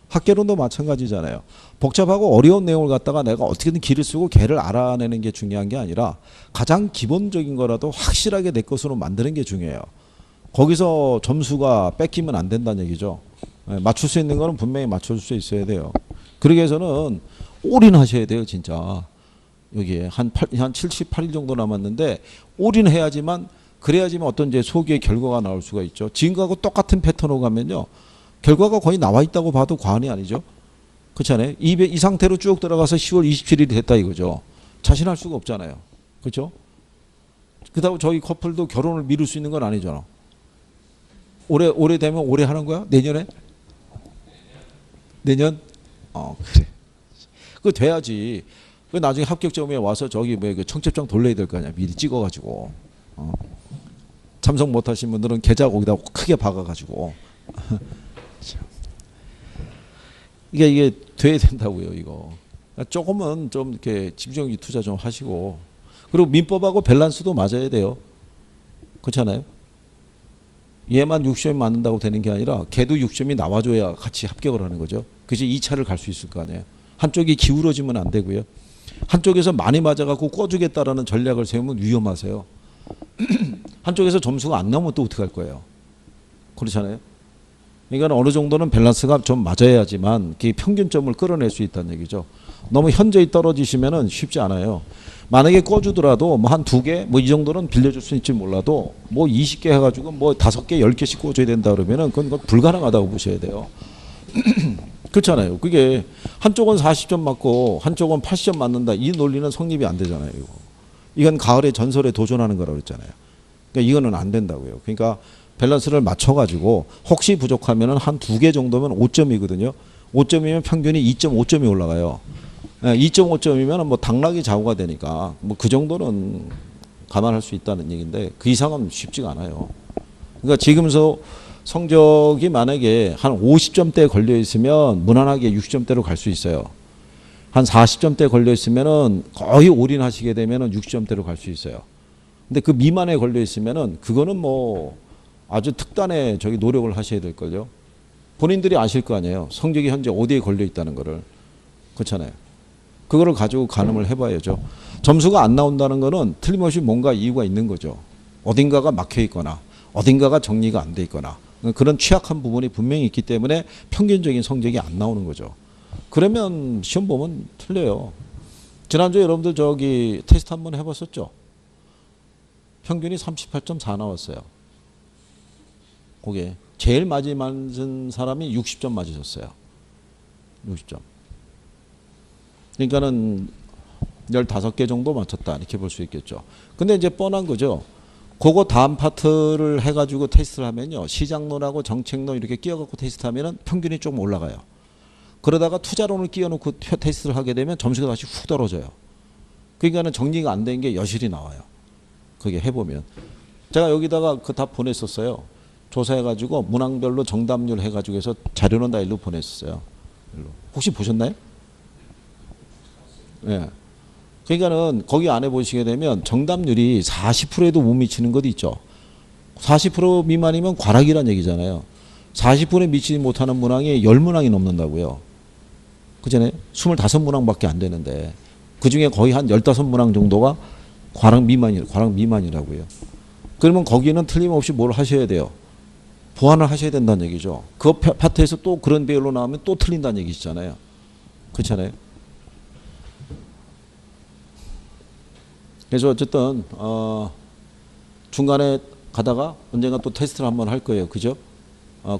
Speaker 1: 학계론도 마찬가지잖아요. 복잡하고 어려운 내용을 갖다가 내가 어떻게든 길을 쓰고 개를 알아내는 게 중요한 게 아니라 가장 기본적인 거라도 확실하게 내 것으로 만드는 게 중요해요. 거기서 점수가 뺏기면 안 된다는 얘기죠. 맞출 수 있는 거는 분명히 맞출 수 있어야 돼요. 그러기 위해서는 올인하셔야 돼요. 진짜. 여기에 한 78일 정도 남았는데 올인해야지만 그래야지만 어떤 이제 소기의 결과가 나올 수가 있죠. 지금하고 똑같은 패턴으로 가면요. 결과가 거의 나와 있다고 봐도 과언이 아니죠. 그렇잖아요. 이 상태로 쭉 들어가서 10월 27일이 됐다 이거죠. 자신할 수가 없잖아요. 그렇죠? 그렇다고 저희 커플도 결혼을 미룰 수 있는 건 아니잖아. 올해 되면 올해 하는 거야? 내년에? 내년? 그래. 그거 돼야지. 그 나중에 합격점에 와서 저기 그 청첩장 돌려야 될 거 아니야. 미리 찍어가지고. 참석 못하신 분들은 계좌 거기다 크게 박아가지고. 이게 돼야 된다고요, 이거. 조금은 좀 이렇게 집중력 투자 좀 하시고. 그리고 민법하고 밸런스도 맞아야 돼요. 그렇잖아요? 얘만 60점이 맞는다고 되는 게 아니라 걔도 60점이 나와줘야 같이 합격을 하는 거죠. 그래서 2차를 갈 수 있을 거 아니에요. 한쪽이 기울어지면 안 되고요. 한쪽에서 많이 맞아갖고 꿔주겠다라는 전략을 세우면 위험하세요. 한쪽에서 점수가 안 나오면 또 어떻게 할 거예요? 그렇잖아요. 그러니까 어느 정도는 밸런스가 좀 맞아야지만 그 평균점을 끌어낼 수 있다는 얘기죠. 너무 현저히 떨어지시면은 쉽지 않아요. 만약에 꿔주더라도 뭐 한 2개 뭐 이 정도는 빌려줄 수 있을지 몰라도 뭐 20개 해가지고 뭐 5개 10개씩 꿔줘야 된다 그러면은 그건 불가능하다고 보셔야 돼요. 그렇잖아요. 그게 한쪽은 40점 맞고 한쪽은 80점 맞는다. 이 논리는 성립이 안 되잖아요. 이건 가을의 전설에 도전하는 거라고 했잖아요. 그러니까 이거는 안 된다고요. 그러니까 밸런스를 맞춰가지고 혹시 부족하면은 한 2개 정도면 5점이거든요. 5점이면 평균이 2.5점이 올라가요. 2.5점이면 뭐 당락이 좌우가 되니까 뭐 그 정도는 감안할 수 있다는 얘기인데 그 이상은 쉽지가 않아요. 그러니까 지금서 성적이 만약에 한 50점대에 걸려 있으면 무난하게 60점대로 갈 수 있어요. 한 40점대 걸려 있으면은 거의 올인하시게 되면은 60점대로 갈 수 있어요. 근데 그 미만에 걸려 있으면은 그거는 뭐 아주 특단의 저기 노력을 하셔야 될 걸요. 본인들이 아실 거 아니에요. 성적이 현재 어디에 걸려 있다는 거를. 그렇잖아요. 그거를 가지고 가늠을 해봐야죠. 점수가 안 나온다는 거는 틀림없이 뭔가 이유가 있는 거죠. 어딘가가 막혀 있거나 어딘가가 정리가 안 돼 있거나 그런 취약한 부분이 분명히 있기 때문에 평균적인 성적이 안 나오는 거죠. 그러면 시험 보면 틀려요. 지난주에 여러분들 저기 테스트 한번 해봤었죠? 평균이 38.4 나왔어요. 그게 제일 많이 맞은 사람이 60점 맞으셨어요. 60점. 그러니까는 15개 정도 맞췄다 이렇게 볼 수 있겠죠. 근데 이제 뻔한 거죠. 그거 다음 파트를 해가지고 테스트를 하면요. 시장론하고 정책론 이렇게 끼워갖고 테스트하면은 평균이 조금 올라가요. 그러다가 투자론을 끼워놓고 테스트를 하게 되면 점수가 다시 훅 떨어져요. 그러니까는 정리가 안 된 게 여실히 나와요. 그게 해보면. 제가 여기다가 그 다 보냈었어요. 조사해가지고 문항별로 정답률 해가지고 해서 자료는 다 일로 보냈었어요. 일로. 혹시 보셨나요? 예. 네. 그러니까는 거기 안에 보시게 되면 정답률이 40%에도 못 미치는 것도 있죠. 40% 미만이면 과락이란 얘기잖아요. 40%에 미치지 못하는 문항이 10문항이 넘는다고요. 그잖아요. 25문항밖에 안 되는데 그 중에 거의 한 15문항 정도가 과락 미만이라고요. 그러면 거기는 틀림없이 뭘 하셔야 돼요? 보완을 하셔야 된다는 얘기죠. 그 파트에서 또 그런 배열로 나오면 또 틀린다는 얘기시잖아요. 그렇잖아요. 그래서 어쨌든 중간에 가다가 언젠가 또 테스트를 한번 할 거예요. 그죠?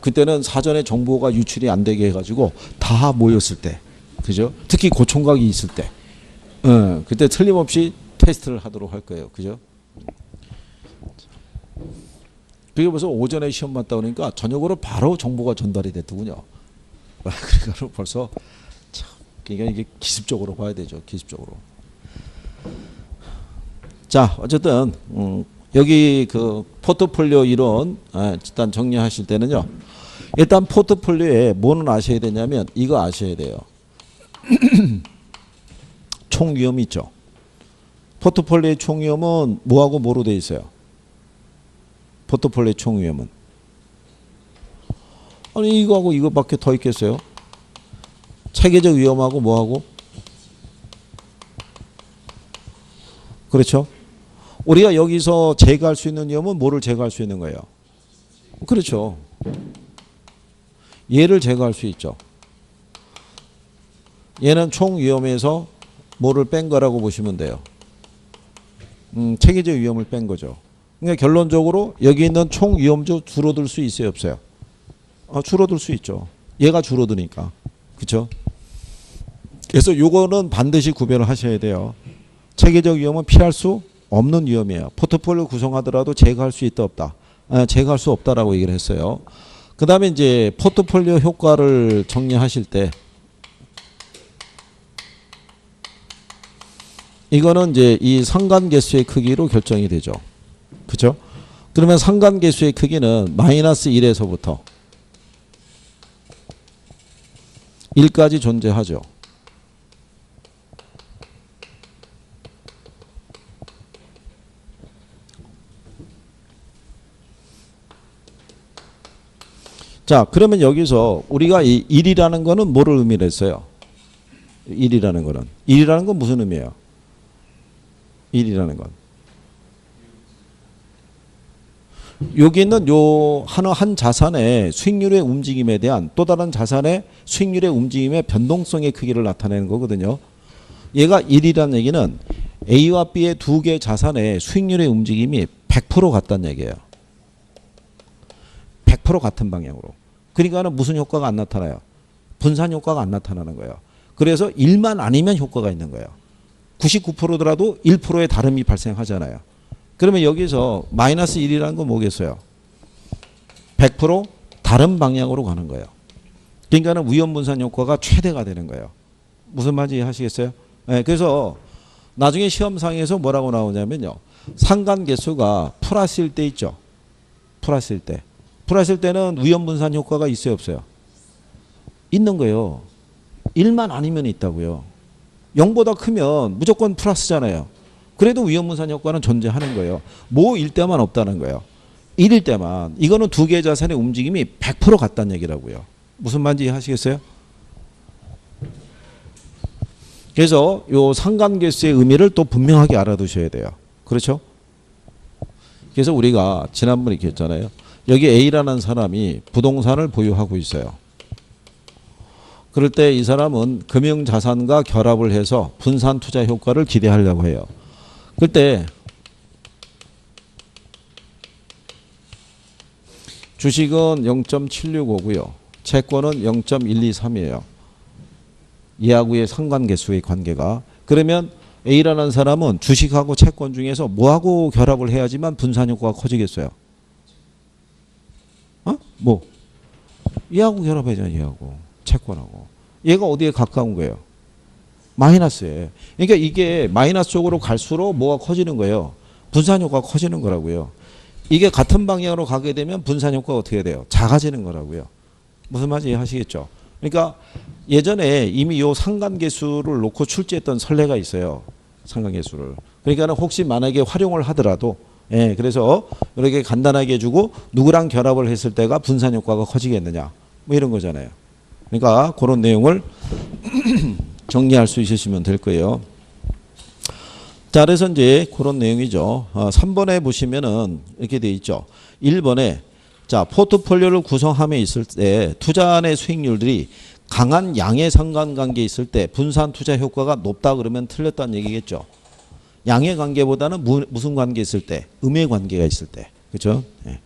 Speaker 1: 그때는 사전에 정보가 유출이 안 되게 해가지고 다 모였을 때, 그죠? 특히 고총각이 있을 때, 그때 틀림없이 테스트를 하도록 할 거예요. 그죠? 그게 벌써 오전에 시험 봤다 그러니까 저녁으로 바로 정보가 전달이 됐더군요. 그러니까 벌써 참, 그러니까 이게 기습적으로 봐야 되죠. 기습적으로. 자, 어쨌든 여기 그 포트폴리오 이론 일단 정리하실 때는요. 일단 포트폴리오에 뭐는 아셔야 되냐면 이거 아셔야 돼요. 총 위험이 있죠. 포트폴리오의 총 위험은 뭐하고 뭐로 돼 있어요? 포트폴리오의 총 위험은 아니 이거하고 이거밖에 더 있겠어요? 체계적 위험하고 뭐하고? 그렇죠? 우리가 여기서 제거할 수 있는 위험은 뭐를 제거할 수 있는 거예요? 그렇죠. 얘를 제거할 수 있죠. 얘는 총 위험에서 뭐를 뺀 거라고 보시면 돼요. 체계적 위험을 뺀 거죠. 그러니까 결론적으로 여기 있는 총 위험도 줄어들 수 있어요, 없어요? 줄어들 수 있죠. 얘가 줄어드니까. 그렇죠? 그래서 요거는 반드시 구별을 하셔야 돼요. 체계적 위험은 피할 수 없는 위험이에요. 포트폴리오 구성하더라도 제거할 수 있다 없다. 제거할 수 없다라고 얘기를 했어요. 그 다음에 이제 포트폴리오 효과를 정리하실 때 이거는 이제 이 상관계수의 크기로 결정이 되죠. 그렇죠? 그러면 상관계수의 크기는 마이너스 1에서부터 1까지 존재하죠. 자, 그러면 여기서 우리가 이 1이라는 거는 뭐를 의미를 했어요? 1이라는 거는. 1이라는 건 무슨 의미예요? 1이라는 건. 여기 있는 요 한 자산의 수익률의 움직임에 대한 또 다른 자산의 수익률의 움직임의 변동성의 크기를 나타내는 거거든요. 얘가 1이라는 얘기는 A와 B의 두 개 자산의 수익률의 움직임이 100% 같다는 얘기예요. 100% 같은 방향으로. 그러니까는 무슨 효과가 안 나타나요? 분산 효과가 안 나타나는 거예요. 그래서 1만 아니면 효과가 있는 거예요. 99%더라도 1%의 다름이 발생하잖아요. 그러면 여기서 마이너스 1이라는 건 뭐겠어요? 100% 다른 방향으로 가는 거예요. 그러니까는 위험 분산 효과가 최대가 되는 거예요. 무슨 말인지 이해하시겠어요? 네, 그래서 나중에 시험상에서 뭐라고 나오냐면요. 상관계수가 플러스일 때 있죠. 플러스일 때. 플러스일 때는 위험 분산 효과가 있어요, 없어요? 있는 거예요. 1만 아니면 있다고요. 0보다 크면 무조건 플러스잖아요. 그래도 위험 분산 효과는 존재하는 거예요. 뭐일 때만 없다는 거예요. 1일 때만. 이거는 두 개의 자산의 움직임이 100% 같다는 얘기라고요. 무슨 말인지 이해하시겠어요? 그래서 요 상관계수의 의미를 또 분명하게 알아두셔야 돼요. 그렇죠? 그래서 우리가 지난번에 얘기했잖아요. 여기 A라는 사람이 부동산을 보유하고 있어요. 그럴 때 이 사람은 금융자산과 결합을 해서 분산 투자 효과를 기대하려고 해요. 그때 주식은 0.765고요. 채권은 0.123이에요. 얘하고의 상관계수의 관계가. 그러면 A라는 사람은 주식하고 채권 중에서 뭐하고 결합을 해야지만 분산 효과가 커지겠어요? 뭐? 얘하고 결합해야죠. 얘하고. 채권하고. 얘가 어디에 가까운 거예요? 마이너스에. 그러니까 이게 마이너스 쪽으로 갈수록 뭐가 커지는 거예요? 분산 효과가 커지는 거라고요. 이게 같은 방향으로 가게 되면 분산 효과가 어떻게 돼요? 작아지는 거라고요. 무슨 말인지 이해하시겠죠? 그러니까 예전에 이미 요 상관계수를 놓고 출제했던 선례가 있어요. 상관계수를. 그러니까 혹시 만약에 활용을 하더라도 그래서 이렇게 간단하게 해주고 누구랑 결합을 했을 때가 분산 효과가 커지겠느냐 뭐 이런 거잖아요. 그러니까 그런 내용을 정리할 수 있으시면 될 거예요. 자, 그래서 이제 그런 내용이죠. 3번에 보시면은 이렇게 돼 있죠. 1번에 자, 포트폴리오를 구성함에 있을 때 투자안의 수익률들이 강한 양의 상관관계에 있을 때 분산 투자 효과가 높다 그러면 틀렸다는 얘기겠죠. 양의 관계보다는 무슨 관계 있을 때? 음의 관계가 있을 때. 그렇죠? 네.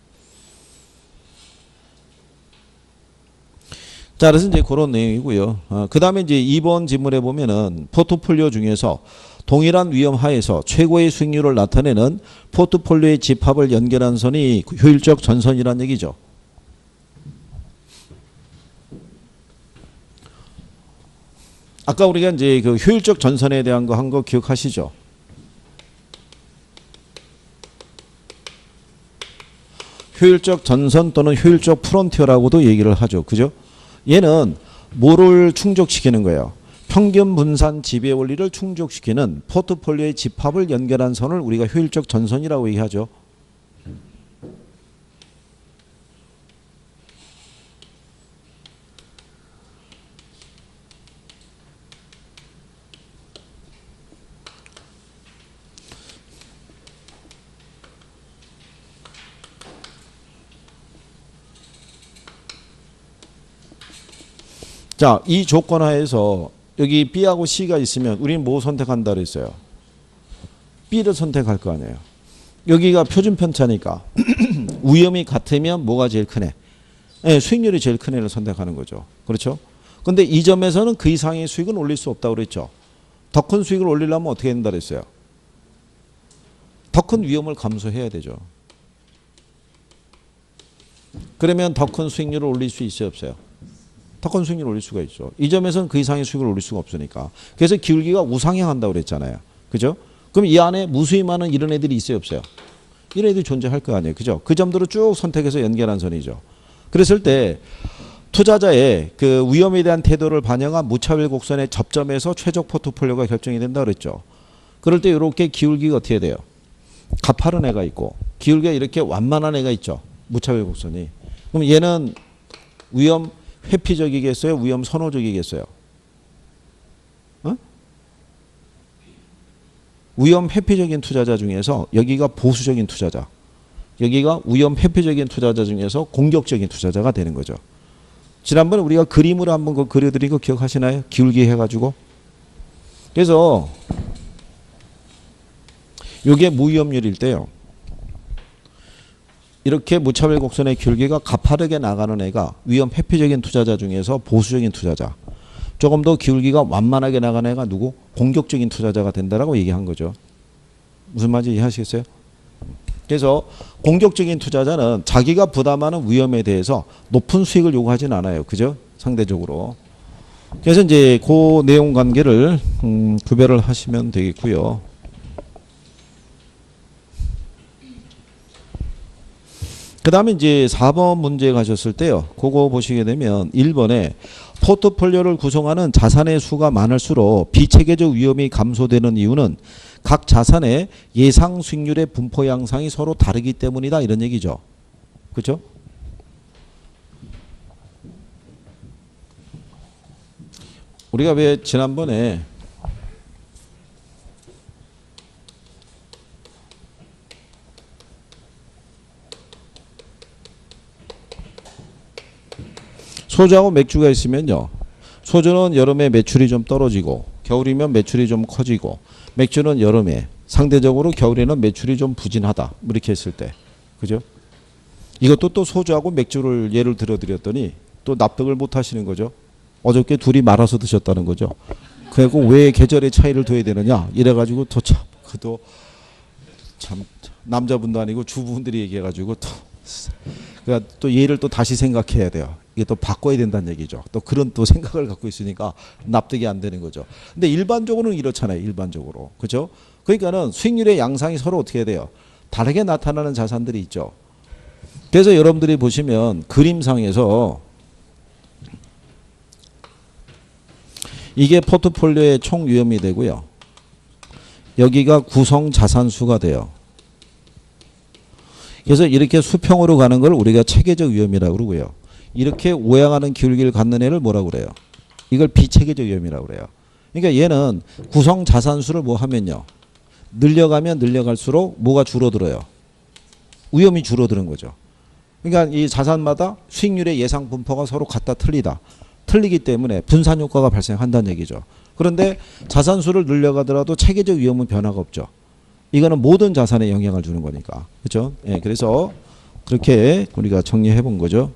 Speaker 1: 자, 그래서 이제 그런 내용이고요. 그 다음에 이제 2번 지문에 보면은 포트폴리오 중에서 동일한 위험 하에서 최고의 수익률을 나타내는 포트폴리오의 집합을 연결한 선이 효율적 전선이라는 얘기죠. 아까 우리가 이제 그 효율적 전선에 대한 거 한 거 기억하시죠? 효율적 전선 또는 효율적 프론티어라고도 얘기를 하죠. 그죠? 얘는 뭐를 충족시키는 거예요? 평균 분산 지배 원리를 충족시키는 포트폴리오의 집합을 연결한 선을 우리가 효율적 전선이라고 얘기하죠. 자, 이 조건 하에서 여기 B하고 C가 있으면 우리는 뭐 선택한다 그랬어요? B를 선택할 거 아니에요. 여기가 표준 편차니까 위험이 같으면 뭐가 제일 크네? 네, 수익률이 제일 큰 애를 선택하는 거죠. 그렇죠? 근데 이 점에서는 그 이상의 수익은 올릴 수 없다고 그랬죠. 더 큰 수익을 올리려면 어떻게 된다 그랬어요? 더 큰 위험을 감수해야 되죠. 그러면 더 큰 수익률을 올릴 수 있어요, 없어요? 더 큰 수익률을 올릴 수가 있죠. 이 점에서는 그 이상의 수익을 올릴 수가 없으니까. 그래서 기울기가 우상향한다고 그랬잖아요. 그죠? 그럼 이 안에 무수히 많은 이런 애들이 있어요, 없어요? 이런 애들이 존재할 거 아니에요. 그죠? 그 점들을 쭉 선택해서 연결한 선이죠. 그랬을 때 투자자의 그 위험에 대한 태도를 반영한 무차별 곡선의 접점에서 최적 포트폴리오가 결정이 된다 그랬죠. 그럴 때 이렇게 기울기가 어떻게 돼요? 가파른 애가 있고 기울기가 이렇게 완만한 애가 있죠. 무차별 곡선이. 그럼 얘는 위험 회피적이겠어요? 위험 선호적이겠어요? 위험 회피적인 투자자 중에서 여기가 보수적인 투자자, 여기가 위험 회피적인 투자자 중에서 공격적인 투자자가 되는 거죠. 지난번에 우리가 그림으로 한번 그 그려드린 거 기억하시나요? 기울기 해가지고. 그래서 이게 무위험률일 때요. 이렇게 무차별 곡선의 기울기가 가파르게 나가는 애가 위험 회피적인 투자자 중에서 보수적인 투자자. 조금 더 기울기가 완만하게 나가는 애가 누구? 공격적인 투자자가 된다라고 얘기한 거죠. 무슨 말인지 이해하시겠어요? 그래서 공격적인 투자자는 자기가 부담하는 위험에 대해서 높은 수익을 요구하진 않아요. 그죠? 상대적으로. 그래서 이제 그 내용 관계를 구별을 하시면 되겠고요. 그 다음에 이제 4번 문제 가셨을 때요. 그거 보시게 되면 1번에 포트폴리오를 구성하는 자산의 수가 많을수록 비체계적 위험이 감소되는 이유는 각 자산의 예상 수익률의 분포 양상이 서로 다르기 때문이다. 이런 얘기죠. 그렇죠? 우리가 왜 지난번에 소주하고 맥주가 있으면요. 소주는 여름에 매출이 좀 떨어지고 겨울이면 매출이 좀 커지고 맥주는 여름에 상대적으로 겨울에는 매출이 좀 부진하다. 이렇게 했을 때. 그죠? 이것도 또 소주하고 맥주를 예를 들어드렸더니 또 납득을 못 하시는 거죠. 어저께 둘이 말아서 드셨다는 거죠. 그리고 왜 계절의 차이를 둬야 되느냐 이래가지고 그도 참 남자분도 아니고 주부분들이 얘기해가지고 그러니까 또 얘를 또 다시 생각해야 돼요. 이게 또 바꿔야 된다는 얘기죠. 또 그런 또 생각을 갖고 있으니까 납득이 안 되는 거죠. 근데 일반적으로는 이렇잖아요. 일반적으로. 그죠? 그러니까는 수익률의 양상이 서로 어떻게 돼요? 다르게 나타나는 자산들이 있죠. 그래서 여러분들이 보시면 그림상에서 이게 포트폴리오의 총 위험이 되고요. 여기가 구성 자산수가 돼요. 그래서 이렇게 수평으로 가는 걸 우리가 체계적 위험이라고 그러고요. 이렇게 우양하는 기울기를 갖는 애를 뭐라고 그래요? 이걸 비체계적 위험이라고 그래요. 그러니까 얘는 구성 자산수를 뭐 하면요. 늘려가면 늘려갈수록 뭐가 줄어들어요? 위험이 줄어드는 거죠. 그러니까 이 자산마다 수익률의 예상 분포가 서로 같다 틀리다. 틀리기 때문에 분산 효과가 발생한다는 얘기죠. 그런데 자산수를 늘려가더라도 체계적 위험은 변화가 없죠. 이거는 모든 자산에 영향을 주는 거니까. 그렇죠? 예, 그래서 그렇게 우리가 정리해 본 거죠.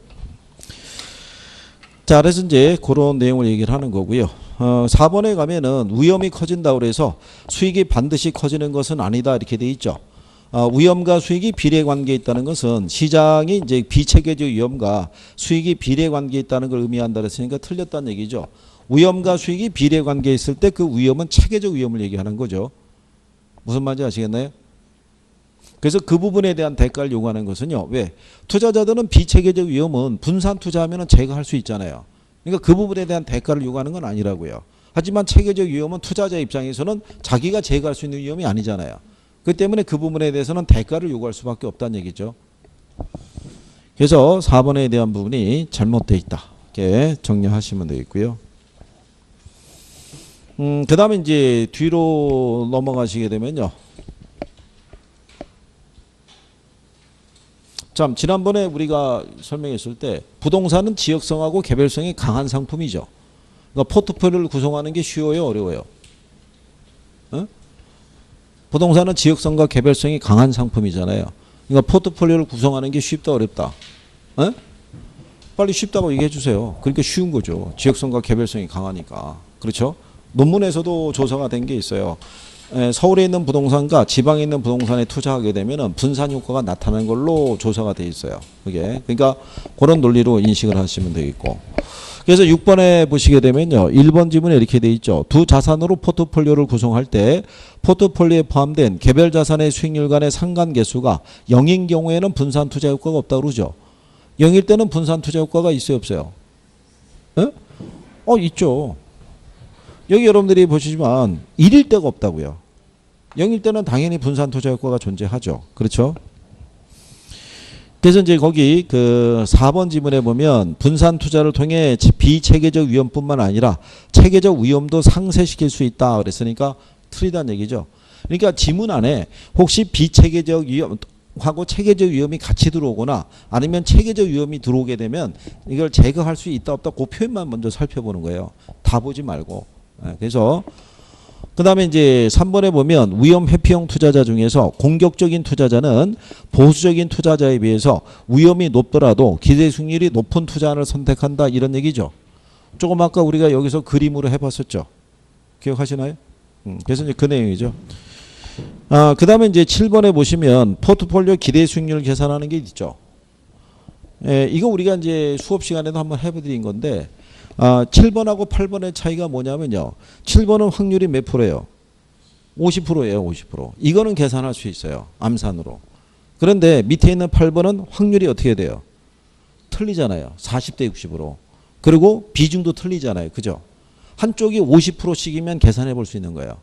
Speaker 1: 자, 그래서 이제 그런 내용을 얘기를 하는 거고요. 4번에 가면은 위험이 커진다고 그래서 수익이 반드시 커지는 것은 아니다 이렇게 돼 있죠. 위험과 수익이 비례관계에 있다는 것은 시장이 이제 비체계적 위험과 수익이 비례관계에 있다는 걸 의미한다 그랬으니까 틀렸다는 얘기죠. 위험과 수익이 비례관계에 있을 때 그 위험은 체계적 위험을 얘기하는 거죠. 무슨 말인지 아시겠나요? 그래서 그 부분에 대한 대가를 요구하는 것은요. 왜? 투자자들은 비체계적 위험은 분산 투자하면 제거할 수 있잖아요. 그러니까 그 부분에 대한 대가를 요구하는 건 아니라고요. 하지만 체계적 위험은 투자자 입장에서는 자기가 제거할 수 있는 위험이 아니잖아요. 그 때문에 그 부분에 대해서는 대가를 요구할 수밖에 없다는 얘기죠. 그래서 4번에 대한 부분이 잘못되어 있다. 이렇게 정리하시면 되겠고요. 그 다음에 이제 뒤로 넘어가시게 되면요. 참, 지난번에 우리가 설명했을 때 부동산은 지역성하고 개별성이 강한 상품이죠. 그러니까 포트폴리오를 구성하는 게 쉬워요, 어려워요? 어? 부동산은 지역성과 개별성이 강한 상품이잖아요. 그러니까 포트폴리오를 구성하는 게 쉽다, 어렵다? 어? 빨리 쉽다고 얘기해 주세요. 그러니까 쉬운 거죠. 지역성과 개별성이 강하니까. 그렇죠? 논문에서도 조사가 된 게 있어요. 서울에 있는 부동산과 지방에 있는 부동산에 투자하게 되면 분산 효과가 나타나는 걸로 조사가 돼 있어요. 그게. 그러니까 그런 논리로 인식을 하시면 되겠고. 그래서 6번에 보시게 되면요. 1번 지문에 이렇게 돼 있죠. 두 자산으로 포트폴리오를 구성할 때 포트폴리오에 포함된 개별 자산의 수익률 간의 상관계수가 0인 경우에는 분산 투자 효과가 없다고 그러죠. 0일 때는 분산 투자 효과가 있어요, 없어요? 있죠. 여기 여러분들이 보시지만 1일 때가 없다고요. 0일 때는 당연히 분산 투자 효과가 존재하죠. 그렇죠? 그래서 이제 거기 그 4번 지문에 보면 분산 투자를 통해 비체계적 위험뿐만 아니라 체계적 위험도 상쇄시킬 수 있다 그랬으니까 틀리다는 얘기죠. 그러니까 지문 안에 혹시 비체계적 위험하고 체계적 위험이 같이 들어오거나 아니면 체계적 위험이 들어오게 되면 이걸 제거할 수 있다 없다 그 표현만 먼저 살펴보는 거예요. 다 보지 말고. 그래서 그 다음에 이제 3번에 보면 위험 회피형 투자자 중에서 공격적인 투자자는 보수적인 투자자에 비해서 위험이 높더라도 기대 수익률이 높은 투자를 선택한다 이런 얘기죠. 조금 아까 우리가 여기서 그림으로 해봤었죠. 기억하시나요? 그래서 이제 그 내용이죠. 그 다음에 이제 7번에 보시면 포트폴리오 기대 수익률 계산하는 게 있죠. 이거 우리가 이제 수업 시간에도 한번 해드린 건데 7번하고 8번의 차이가 뭐냐면요. 7번은 확률이 몇 프로예요? 50%예요. 50%. 이거는 계산할 수 있어요. 암산으로. 그런데 밑에 있는 8번은 확률이 어떻게 돼요? 틀리잖아요. 40대 60으로. 그리고 비중도 틀리잖아요. 그죠? 한쪽이 50%씩이면 계산해 볼 수 있는 거예요.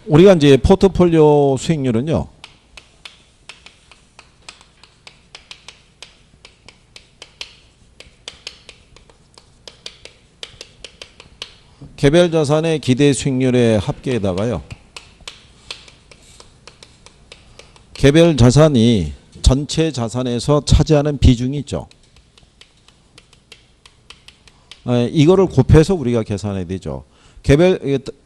Speaker 1: 우리가 이제 포트폴리오 수익률은요. 개별 자산의 기대 수익률의 합계에다가요. 개별 자산이 전체 자산에서 차지하는 비중이 있죠. 이거를 곱해서 우리가 계산해야 되죠.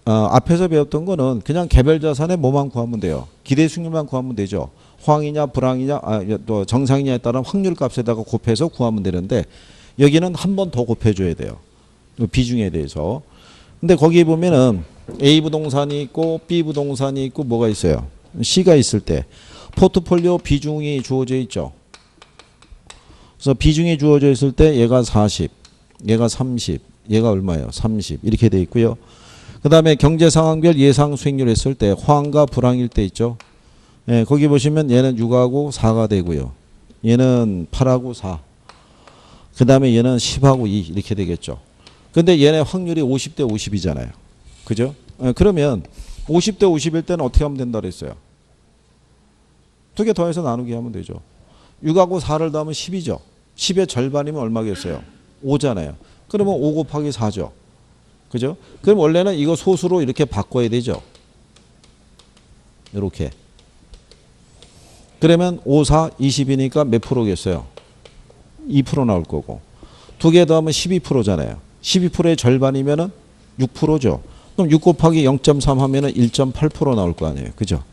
Speaker 1: 앞에서 배웠던 거는 그냥 개별 자산의 뭐만 구하면 돼요. 기대 수익률만 구하면 되죠. 호황이냐 불황이냐 또 정상이냐에 따른 확률 값에다가 곱해서 구하면 되는데 여기는 한 번 더 곱해줘야 돼요. 비중에 대해서. 근데 거기 보면은 A 부동산이 있고 B 부동산이 있고 뭐가 있어요. C가 있을 때 포트폴리오 비중이 주어져 있죠. 그래서 비중이 주어져 있을 때 얘가 40, 얘가 30, 얘가 얼마예요? 30 이렇게 돼 있고요. 그 다음에 경제 상황별 예상 수익률 했을 때 호황과 불황일 때 있죠. 예, 거기 보시면 얘는 6하고 4가 되고요. 얘는 8하고 4. 그 다음에 얘는 10하고 2 이렇게 되겠죠. 근데 얘네 확률이 50대 50이잖아요. 그죠? 예, 그러면 50대 50일 때는 어떻게 하면 된다 그랬어요? 두 개 더해서 나누기 하면 되죠. 6하고 4를 더하면 10이죠. 10의 절반이면 얼마겠어요? 5잖아요. 그러면 5 곱하기 4죠. 그죠? 그럼 원래는 이거 소수로 이렇게 바꿔야 되죠. 이렇게. 그러면 5, 4, 20이니까 몇 프로겠어요? 2% 나올 거고. 두 개 더하면 12%잖아요. 12%의 절반이면은 6%죠. 그럼 6 곱하기 0.3 하면은 1.8% 나올 거 아니에요. 그죠?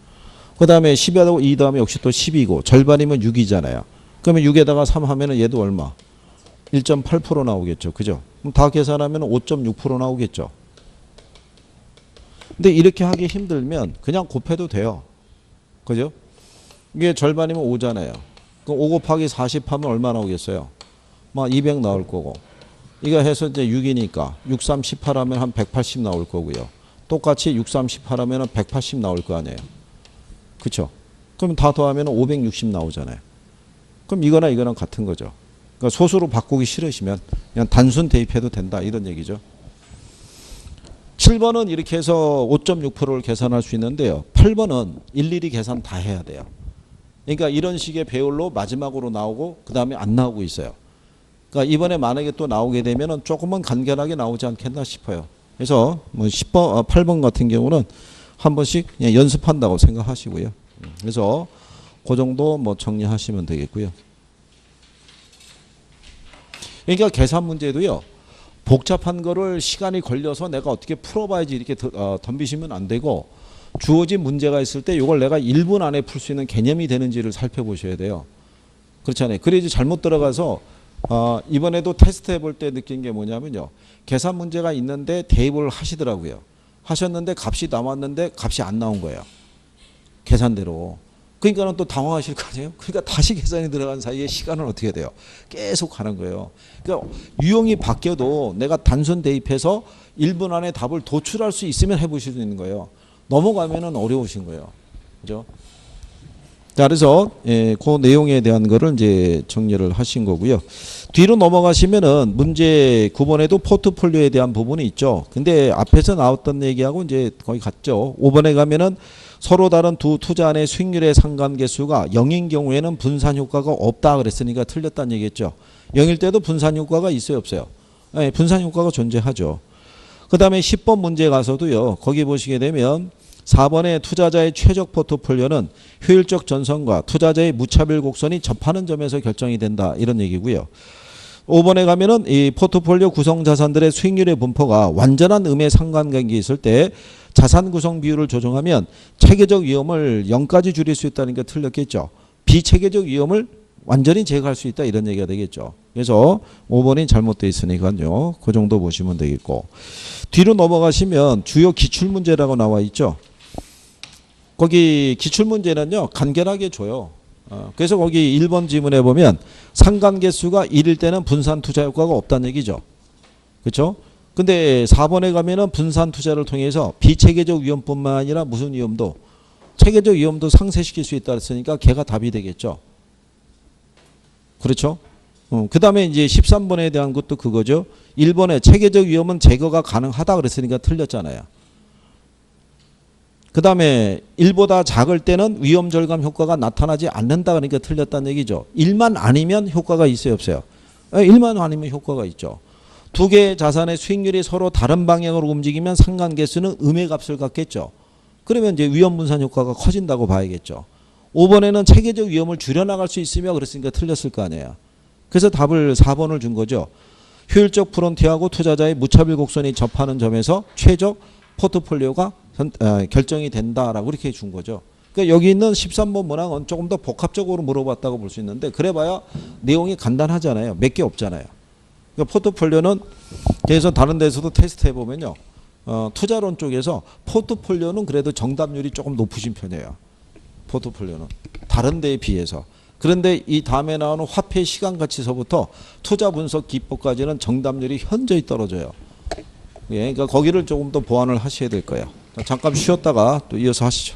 Speaker 1: 그 다음에 10하고 2 다음에 역시 또 10이고 절반이면 6이잖아요. 그러면 6에다가 3 하면은 얘도 얼마? 1.8% 나오겠죠. 그죠? 그럼 다 계산하면 5.6% 나오겠죠. 근데 이렇게 하기 힘들면 그냥 곱해도 돼요. 그죠? 이게 절반이면 5잖아요. 그럼 5 곱하기 40 하면 얼마 나오겠어요? 막 200 나올 거고. 이거 해서 이제 6이니까 6, 3, 18 하면 한 180 나올 거고요. 똑같이 6, 3, 18 하면 180 나올 거 아니에요. 그쵸? 그럼 다 더하면 560 나오잖아요. 그럼 이거나 이거랑 같은 거죠. 그러니까 소수로 바꾸기 싫으시면 그냥 단순 대입해도 된다 이런 얘기죠. 7번은 이렇게 해서 5.6%를 계산할 수 있는데요. 8번은 일일이 계산 다 해야 돼요. 그러니까 이런 식의 배열로 마지막으로 나오고 그 다음에 안 나오고 있어요. 그러니까 이번에 만약에 또 나오게 되면은 조금은 간결하게 나오지 않겠나 싶어요. 그래서 뭐 10번, 8번 같은 경우는 한 번씩 그냥 연습한다고 생각하시고요. 그래서 그 정도 뭐 정리하시면 되겠고요. 그러니까 계산 문제도요. 복잡한 거를 시간이 걸려서 내가 어떻게 풀어봐야지 이렇게 덤비시면 안 되고 주어진 문제가 있을 때 이걸 내가 1분 안에 풀 수 있는 개념이 되는지를 살펴보셔야 돼요. 그렇잖아요. 그래야지 잘못 들어가서 이번에도 테스트 해볼 때 느낀 게 뭐냐면요. 계산 문제가 있는데 대입을 하시더라고요. 하셨는데 값이 남았는데 값이 안 나온 거예요. 계산대로. 그러니까는 또 당황하실 거 아니에요? 그러니까 다시 계산이 들어간 사이에 시간은 어떻게 돼요? 계속 가는 거예요. 그러니까 유형이 바뀌어도 내가 단순 대입해서 1분 안에 답을 도출할 수 있으면 해보실 수 있는 거예요. 넘어가면은 어려우신 거예요. 그죠? 자, 그래서 그 내용에 대한 거를 이제 정리를 하신 거고요. 뒤로 넘어가시면은 문제 9번에도 포트폴리오에 대한 부분이 있죠. 근데 앞에서 나왔던 얘기하고 이제 거의 같죠. 5번에 가면은 서로 다른 두 투자 안의 수익률의 상관계수가 0인 경우에는 분산 효과가 없다 그랬으니까 틀렸다는 얘기겠죠. 0일 때도 분산 효과가 있어요, 없어요? 네, 분산 효과가 존재하죠. 그 다음에 10번 문제 가서도요. 거기 보시게 되면 4번의 투자자의 최적 포트폴리오는 효율적 전선과 투자자의 무차별 곡선이 접하는 점에서 결정이 된다. 이런 얘기고요. 5번에 가면은 이 포트폴리오 구성 자산들의 수익률의 분포가 완전한 음의 상관관계에 있을 때 자산 구성 비율을 조정하면 체계적 위험을 0까지 줄일 수 있다는 게 틀렸겠죠. 비체계적 위험을 완전히 제거할 수 있다 이런 얘기가 되겠죠. 그래서 5번이 잘못되어 있으니까요. 그 정도 보시면 되겠고. 뒤로 넘어가시면 주요 기출문제라고 나와 있죠. 거기 기출문제는요. 간결하게 줘요. 그래서 거기 1번 지문에 보면 상관계수가 1일 때는 분산 투자 효과가 없다는 얘기죠. 그렇죠? 근데 4번에 가면은 분산 투자를 통해서 비체계적 위험뿐만 아니라 무슨 위험도 체계적 위험도 상쇄시킬 수 있다 했으니까 걔가 답이 되겠죠. 그렇죠? 그 다음에 이제 13번에 대한 것도 그거죠. 1번에 체계적 위험은 제거가 가능하다 그랬으니까 틀렸잖아요. 그 다음에 1보다 작을 때는 위험 절감 효과가 나타나지 않는다 그러니까 틀렸다는 얘기죠. 1만 아니면 효과가 있어요, 없어요? 1만 아니면 효과가 있죠. 두 개의 자산의 수익률이 서로 다른 방향으로 움직이면 상관계수는 음의 값을 갖겠죠. 그러면 이제 위험 분산 효과가 커진다고 봐야겠죠. 5번에는 체계적 위험을 줄여나갈 수 있으며 그랬으니까 틀렸을 거 아니에요. 그래서 답을 4번을 준 거죠. 효율적 프론티하고 투자자의 무차별 곡선이 접하는 점에서 최적 포트폴리오가 결정이 된다라고 이렇게 준 거죠. 그러니까 여기 있는 13번 문항은 조금 더 복합적으로 물어봤다고 볼 수 있는데 그래봐야 내용이 간단하잖아요. 몇 개 없잖아요. 그러니까 포트폴리오는 그래서 다른 데서도 테스트 해보면요. 투자론 쪽에서 포트폴리오는 그래도 정답률이 조금 높으신 편이에요. 포트폴리오는 다른 데에 비해서. 그런데 이 다음에 나오는 화폐 시간가치서부터 투자 분석 기법까지는 정답률이 현저히 떨어져요. 예, 그러니까 거기를 조금 더 보완을 하셔야 될 거예요. 잠깐 쉬었다가 또 이어서 하시죠.